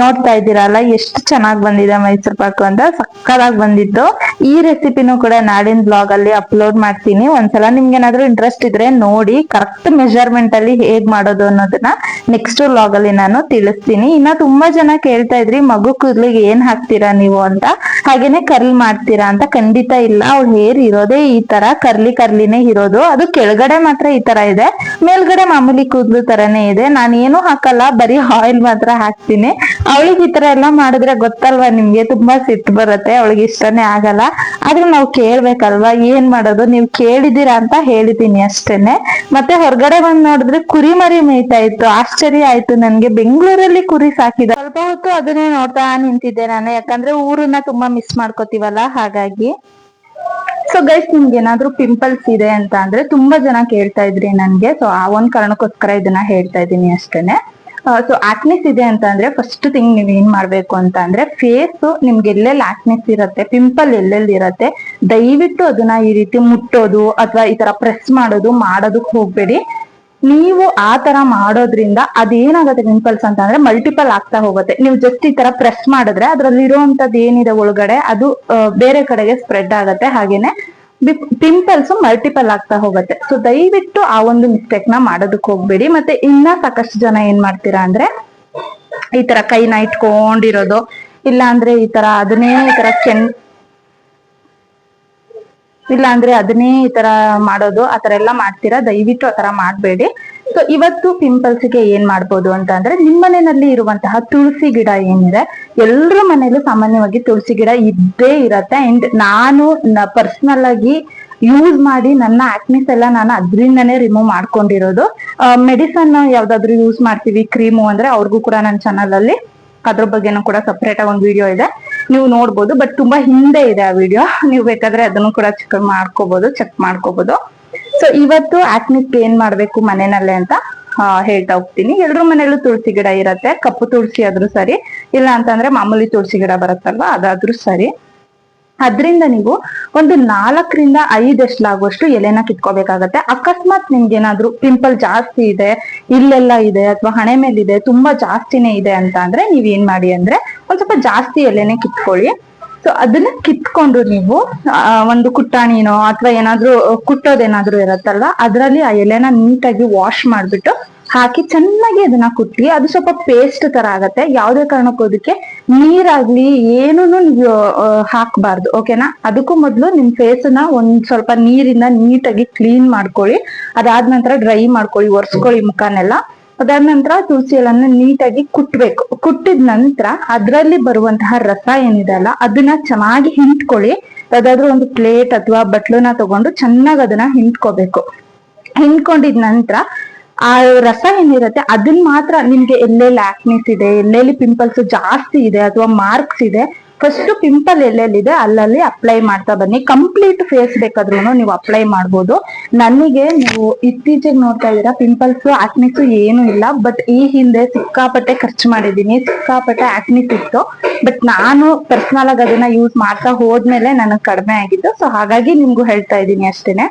ನೋಡ್ತಾ ಇದ್ದೀರಲ್ಲ ಎಷ್ಟು ಚೆನ್ನಾಗ್ ಬಂದಿದೆ ಮೈಸೂರ್ ಪಾಕು ಅಂತ, ಸಕ್ಕತ್ತಾಗಿ ಬಂದಿತ್ತು. ಈ ರೆಸಿಪಿನೂ ಕೂಡ ನಾಡಿನ ಬ್ಲಾಗ್ ಅಲ್ಲಿ ಅಪ್ಲೋಡ್ ಮಾಡ್ತೀನಿ. ಒಂದ್ಸಲ ನಿಮ್ಗೆ ಏನಾದ್ರೂ ಇಂಟ್ರೆಸ್ಟ್ ಇದ್ರೆ ನೋಡಿ. ಕರೆಕ್ಟ್ ಮೆಜರ್ಮೆಂಟ್ ಅಲ್ಲಿ ಹೇಗ್ ಮಾಡೋದು ಅನ್ನೋದನ್ನ ನೆಕ್ಸ್ಟ್ ವ್ಲಾಗ್ ಅಲ್ಲಿ ನಾನು ತಿಳಿಸ್ತೀನಿ. ಇನ್ನ ತುಂಬಾ ಜನ ಕೇಳ್ತಾ ಇದ್ರಿ ಮಗು ಕೂದ್ಲಿಗೆ ಏನ್ ಹಾಕ್ತೀರಾ ನೀವು ಅಂತ, ಹಾಗೇನೆ ಕರ್ಲ್ ಮಾಡ್ತೀರಾ ಅಂತ. ಖಂಡಿತ ಇಲ್ಲ, ಅವ್ಳ ಹೇರ್ ಇರೋದೇ ಈ ತರ ಕರ್ಲಿನೇ ಇರೋದು. ಅದು ಕೆಳಗಡೆ ಮಾತ್ರ ಈ ತರ ಇದೆ, ಮೇಲ್ಗಡೆ ಮಾಮೂಲಿ ಕೂದ್ಲು ತರನೇ ಇದೆ. ನಾನು ಏನು ಹಾಕಲ್ಲ, ಬರೀ ಆಯಿಲ್ ಮಾತ್ರ ಹಾಕ್ತೀನಿ. ಅವಳಿಗೆ ಈ ತರ ಎಲ್ಲ ಮಾಡಿದ್ರೆ ಗೊತ್ತಲ್ವಾ ನಿಮ್ಗೆ, ತುಂಬಾ ಸಿಟ್ಟು ಬರುತ್ತೆ, ಅವಳಿಗೆ ಇಷ್ಟನೇ ಆಗಲ್ಲ. ಆದ್ರೆ ನಾವು ಕೇಳ್ಬೇಕಲ್ವಾ, ಏನ್ ಮಾಡೋದು. ನೀವು ಕೇಳಿದೀರಾ ಅಂತ ಹೇಳಿದೀನಿ ಅಷ್ಟೇನೆ. ಮತ್ತೆ ಹೊರಗಡೆ ಬಂದ್ ನೋಡಿದ್ರೆ ಕುರಿ ಮರಿ ಮೇಯ್ತಾ ಇತ್ತು. ಆಶ್ಚರ್ಯ ಆಯ್ತು ನನ್ಗೆ. ಬೆಂಗಳೂರಲ್ಲಿ ಕುರಿ ಸಾಕಿದ. ಸ್ವಲ್ಪ ಹೊತ್ತು ಅದನ್ನೇ ನೋಡ್ತಾ ನಿಂತಿದ್ದೆ ನಾನು, ಯಾಕಂದ್ರೆ ಊರನ್ನ ತುಂಬಾ ಮಿಸ್ ಮಾಡ್ಕೋತೀವಲ್ಲ ಹಾಗಾಗಿ. ಸೊ ಗೈಸ್, ನಿಮ್ಗೆ ಏನಾದ್ರೂ ಪಿಂಪಲ್ಸ್ ಇದೆ ಅಂತ ಅಂದ್ರೆ ತುಂಬಾ ಜನ ಕೇಳ್ತಾ ಇದ್ರಿ ನನ್ಗೆ. ಸೊ ಆ ಒಂದ್ ಕಾರಣಕ್ಕೋಸ್ಕರ ಇದನ್ನ ಹೇಳ್ತಾ ಇದ್ದೀನಿ ಅಷ್ಟೇನೆ. ಸೊ ಆಕ್ನೆಸ್ ಇದೆ ಅಂತ ಅಂದ್ರೆ ಫಸ್ಟ್ ಥಿಂಗ್ ನೀವ್ ಏನ್ ಮಾಡ್ಬೇಕು ಅಂತ ಅಂದ್ರೆ ಫೇಸ್ ನಿಮ್ಗೆ ಎಲ್ಲೆಲ್ಲಿ ಆಕ್ನೆಸ್ ಇರತ್ತೆ, ಪಿಂಪಲ್ ಎಲ್ಲೆಲ್ಲಿ ಇರತ್ತೆ, ದಯವಿಟ್ಟು ಅದನ್ನ ಈ ರೀತಿ ಮುಟ್ಟೋದು ಅಥವಾ ಈ ತರ ಪ್ರೆಸ್ ಮಾಡೋದಕ್ಕೆ ಹೋಗ್ಬೇಡಿ. ನೀವು ಆ ತರ ಮಾಡೋದ್ರಿಂದ ಅದೇನಾಗತ್ತೆ ಪಿಂಪಲ್ಸ್ ಅಂತ ಅಂದ್ರೆ ಮಲ್ಟಿಪಲ್ ಆಗ್ತಾ ಹೋಗುತ್ತೆ. ನೀವು ಜಸ್ಟ್ ಈ ತರ ಪ್ರೆಸ್ ಮಾಡಿದ್ರೆ ಅದ್ರಲ್ಲಿ ಇರುವಂತದ್ದು ಏನಿದೆ ಒಳಗಡೆ ಅದು ಬೇರೆ ಕಡೆಗೆ ಸ್ಪ್ರೆಡ್ ಆಗತ್ತೆ. ಹಾಗೇನೆ ಪಿಂಪಲ್ಸ್ ಮಲ್ಟಿಪಲ್ ಆಗ್ತಾ ಹೋಗುತ್ತೆ. ಸೊ ದಯವಿಟ್ಟು ಆ ಒಂದು ಮಿಸ್ಟೇಕ್ ನ ಮಾಡೋದಕ್ಕೆ ಹೋಗ್ಬೇಡಿ. ಮತ್ತೆ ಇನ್ನ ಸಾಕಷ್ಟು ಜನ ಏನ್ ಮಾಡ್ತೀರಾ ಅಂದ್ರೆ ಈ ತರ ಕೈನ ಇಟ್ಕೊಂಡಿರೋದು, ಇಲ್ಲ ಅಂದ್ರೆ ಈ ತರ ಅದನ್ನೇ ಈ ತರ ಇಲ್ಲ ಅಂದ್ರೆ ಅದನ್ನೇ ಈ ತರ ಮಾಡೋದು ಆತರ ಎಲ್ಲ ಮಾಡ್ತೀರಾ, ದಯವಿಟ್ಟು ಆತರ ಮಾಡ್ಬೇಡಿ. ಸೊ ಇವತ್ತು ಪಿಂಪಲ್ಸ್ ಗೆ ಏನ್ ಮಾಡ್ಬೋದು ಅಂತ ಅಂದ್ರೆ, ನಿಮ್ಮ ಮನೆಯಲ್ಲಿ ಇರುವಂತಹ ತುಳಸಿ ಗಿಡ ಏನಿದೆ, ಎಲ್ರ ಮನೇಲೂ ಸಾಮಾನ್ಯವಾಗಿ ತುಳಸಿ ಗಿಡ ಇದ್ದೇ ಇರತ್ತೆ. ಅಂಡ್ ನಾನು ಪರ್ಸನಲ್ ಆಗಿ ಯೂಸ್ ಮಾಡಿ ನನ್ನ ಆಕ್ನಿಸ್ ಎಲ್ಲ ನಾನು ಅದ್ರಿಂದನೇ ರಿಮೂವ್ ಮಾಡ್ಕೊಂಡಿರೋದು. ಮೆಡಿಸನ್ ಯಾವ್ದಾದ್ರು ಯೂಸ್ ಮಾಡ್ತೀವಿ ಕ್ರೀಮು ಅಂದ್ರೆ ಅವ್ರಿಗೂ ಕೂಡ ನನ್ನ ಚಾನಲ್ ಅಲ್ಲಿ ಅದ್ರ ಬಗ್ಗೆನೂ ಕೂಡ ಸಪರೇಟ್ ಆಗಿ ಒಂದು ವಿಡಿಯೋ ಇದೆ, ನೀವು ನೋಡ್ಬೋದು. ಬಟ್ ತುಂಬಾ ಹಿಂದೆ ಇದೆ ಆ ವಿಡಿಯೋ, ನೀವು ಬೇಕಾದ್ರೆ ಅದನ್ನು ಕೂಡ ಚೆಕ್ ಮಾಡ್ಕೋಬಹುದು. ಸೊ ಇವತ್ತು ಆಕ್ನಿಸ್ಗೆ ಏನ್ ಮಾಡ್ಬೇಕು ಮನೆಯಲ್ಲೇ ಅಂತ ಹೇಳ್ತಾ ಹೋಗ್ತೀನಿ. ಎಲ್ರ ಮನೇಲೂ ತುಳಸಿ ಗಿಡ ಇರತ್ತೆ, ಕಪ್ಪು ತುಳಸಿ ಆದ್ರೂ ಸರಿ, ಇಲ್ಲ ಅಂತಂದ್ರೆ ಮಾಮೂಲಿ ತುಳಸಿ ಗಿಡ ಬರುತ್ತಲ್ವಾ ಅದಾದ್ರೂ ಸರಿ. ಅದ್ರಿಂದ ನೀವು ಒಂದು 4ರಿಂದ 5 ಎಷ್ಲಾಗುವಷ್ಟು ಎಲೆನ ಕಿತ್ಕೋಬೇಕಾಗತ್ತೆ. ಅಕಸ್ಮಾತ್ ನಿಮ್ಗೆ ಏನಾದ್ರು ಪಿಂಪಲ್ ಜಾಸ್ತಿ ಇದೆ, ಇಲ್ಲೆಲ್ಲ ಇದೆ ಅಥವಾ ಹಣೆ ಮೇಲಿದೆ, ತುಂಬಾ ಜಾಸ್ತಿನೇ ಇದೆ ಅಂತ ಅಂದ್ರೆ ನೀವ್ ಏನ್ ಮಾಡಿ ಅಂದ್ರೆ ಒಂದ್ ಸ್ವಲ್ಪ ಜಾಸ್ತಿ ಎಲೆನೆ ಕಿತ್ಕೊಳ್ಳಿ. ಸೊ ಅದನ್ನ ಕಿತ್ಕೊಂಡು ನೀವು ಒಂದು ಕುಟ್ಟಾಣಿನೋ ಅಥವಾ ಏನಾದ್ರೂ ಕುಟ್ಟೋದೇನಾದ್ರೂ ಇರತ್ತಲ್ವಾ, ಅದ್ರಲ್ಲಿ ಆ ಎಲೆನ ನೀಟಾಗಿ ವಾಶ್ ಮಾಡ್ಬಿಟ್ಟು ಹಾಕಿ ಚೆನ್ನಾಗಿ ಅದನ್ನ ಕುಟ್ಟಿ, ಅದು ಸ್ವಲ್ಪ ಪೇಸ್ಟ್ ತರ ಆಗತ್ತೆ. ಯಾವ್ದೇ ಕಾರಣಕ್ಕೂ ಅದಕ್ಕೆ ನೀರಾಗ್ಲಿ ಏನೂ ನೀವು ಹಾಕ್ಬಾರ್ದು, ಓಕೆನಾ. ಅದಕ್ಕೂ ಮೊದ್ಲು ನಿಮ್ ಫೇಸ್ ನ ಒಂದ್ ಸ್ವಲ್ಪ ನೀರಿಂದ ನೀಟಾಗಿ ಕ್ಲೀನ್ ಮಾಡ್ಕೊಳ್ಳಿ. ಅದಾದ ನಂತರ ಡ್ರೈ ಮಾಡ್ಕೊಳ್ಳಿ, ಒರೆಸ್ಕೊಳ್ಳಿ ಮುಖನೆಲ್ಲ. ಅದಾದ ನಂತರ ತುಳಸಿ ಎಲೆನ ನೀಟಾಗಿ ಕುಟ್ಬೇಕು. ಕುಟ್ಟಿದ ನಂತರ ಅದ್ರಲ್ಲಿ ಬರುವಂತಹ ರಸ ಏನಿದೆ ಅಲ್ಲ, ಅದನ್ನ ಚೆನ್ನಾಗಿ ಹಿಂಡ್ಕೊಳ್ಳಿ. ಯಾವ್ದಾದ್ರು ಒಂದು ಪ್ಲೇಟ್ ಅಥವಾ ಬಟ್ಲುನ ತಗೊಂಡು ಚೆನ್ನಾಗಿ ಅದನ್ನ ಹಿಂಡ್ಕೋಬೇಕು. ಹಿಂಡ್ಕೊಂಡಿದ ನಂತರ ಆ ರಸ ಏನಿರತ್ತೆ ಅದನ್ನ ಮಾತ್ರ, ನಿಮ್ಗೆ ಎಲ್ಲೆಲ್ಲಿ ಆಕ್ನಿಸ್ ಇದೆ, ಎಲ್ಲೆಲ್ಲಿ ಪಿಂಪಲ್ಸ್ ಜಾಸ್ತಿ ಇದೆ ಅಥವಾ ಮಾರ್ಕ್ಸ್ ಇದೆ, ಫಸ್ಟ್ ಪಿಂಪಲ್ ಎಲ್ಲೆಲ್ಲಿದೆ ಅಲ್ಲಲ್ಲಿ ಅಪ್ಲೈ ಮಾಡ್ತಾ ಬನ್ನಿ. ಕಂಪ್ಲೀಟ್ ಫೇಸ್ ಬೇಕಾದ್ರೂ ನೀವು ಅಪ್ಲೈ ಮಾಡ್ಬೋದು. ನನಗೆ ನೀವು ಇತ್ತೀಚೆಗೆ ನೋಡ್ತಾ ಇದ್ದೀರಾ ಪಿಂಪಲ್ಸ್ ಆಕ್ನಿಸ್ ಏನು ಇಲ್ಲ, ಬಟ್ ಈ ಹಿಂದೆ ಸಿಕ್ಕಾಪಟ್ಟೆ ಖರ್ಚು ಮಾಡಿದೀನಿ, ಸಿಕ್ಕಾಪಟ್ಟೆ ಆಕ್ನಿಸ್ ಇತ್ತು. ಬಟ್ ನಾನು ಪರ್ಸನಲ್ ಆಗಿ ಅದನ್ನ ಯೂಸ್ ಮಾಡ್ತಾ ಹೋದ್ಮೇಲೆ ನನಗ್ ಕಡಿಮೆ ಆಗಿದ್ದು. ಸೊ ಹಾಗಾಗಿ ನಿಮ್ಗೂ ಹೇಳ್ತಾ ಇದ್ದೀನಿ ಅಷ್ಟೇನೆ.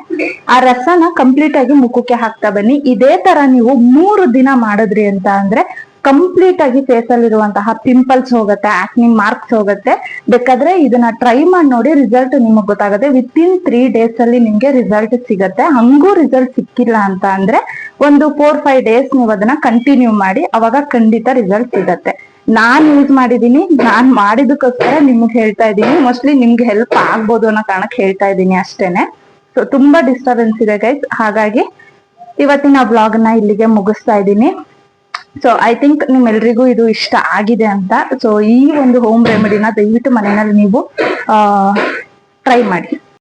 ಆ ರಸನ ಕಂಪ್ಲೀಟ್ ಆಗಿ ಮುಖಕ್ಕೆ ಹಾಕ್ತಾ ಬನ್ನಿ. ಇದೇ ತರ ನೀವು 3 ದಿನ ಮಾಡಿದ್ರಿ ಅಂತ ಅಂದ್ರೆ ಕಂಪ್ಲೀಟ್ ಆಗಿ ಫೇಸ್ ಅಲ್ಲಿ ಇರುವಂತಹ ಪಿಂಪಲ್ಸ್ ಹೋಗುತ್ತೆ, ಆಕ್ನಿ ಮಾರ್ಕ್ಸ್ ಹೋಗುತ್ತೆ. ಬೇಕಾದ್ರೆ ಇದನ್ನ ಟ್ರೈ ಮಾಡಿ ನೋಡಿ, ರಿಸಲ್ಟ್ ನಿಮಗ್ ಗೊತ್ತಾಗುತ್ತೆ. ವಿತಿನ್ 3 ಡೇಸ್ ಅಲ್ಲಿ ನಿಮ್ಗೆ ರಿಸಲ್ಟ್ ಸಿಗತ್ತೆ. ಹಂಗೂ ರಿಸಲ್ಟ್ ಸಿಕ್ಕಿಲ್ಲ ಅಂತ ಅಂದ್ರೆ ಒಂದು 4-5 ಡೇಸ್ ನೀವು ಅದನ್ನ ಕಂಟಿನ್ಯೂ ಮಾಡಿ, ಅವಾಗ ಖಂಡಿತ ರಿಸಲ್ಟ್ ಸಿಗತ್ತೆ. ನಾನ್ ಯೂಸ್ ಮಾಡಿದೀನಿ, ನಾನ್ ಮಾಡಿದಕ್ಕೋಸ್ಕರ ನಿಮ್ಗೆ ಹೇಳ್ತಾ ಇದ್ದೀನಿ. ಮೋಸ್ಟ್ಲಿ ನಿಮ್ಗೆ ಹೆಲ್ಪ್ ಆಗ್ಬೋದು ಅನ್ನೋ ಕಾರಣಕ್ಕೆ ಹೇಳ್ತಾ ಇದ್ದೀನಿ ಅಷ್ಟೇನೆ. ಸೊ ತುಂಬಾ ಡಿಸ್ಟರ್ಬೆನ್ಸ್ ಇದೆ ಗೈಸ್, ಹಾಗಾಗಿ ಇವತ್ತಿನ ಬ್ಲಾಗ್ ನ ಇಲ್ಲಿಗೆ ಮುಗಿಸ್ತಾ ಇದ್ದೀನಿ. ಸೊ ಐ ಥಿಂಕ್ ನಿಮ್ಮೆಲ್ರಿಗೂ ಇದು ಇಷ್ಟ ಆಗಿದೆ ಅಂತ. ಸೊ ಈ ಒಂದು ಹೋಮ್ ರೆಮಿಡಿನ ದಯವಿಟ್ಟು ಮನೆಯಲ್ಲಿ ನೀವು ಟ್ರೈ ಮಾಡಿ.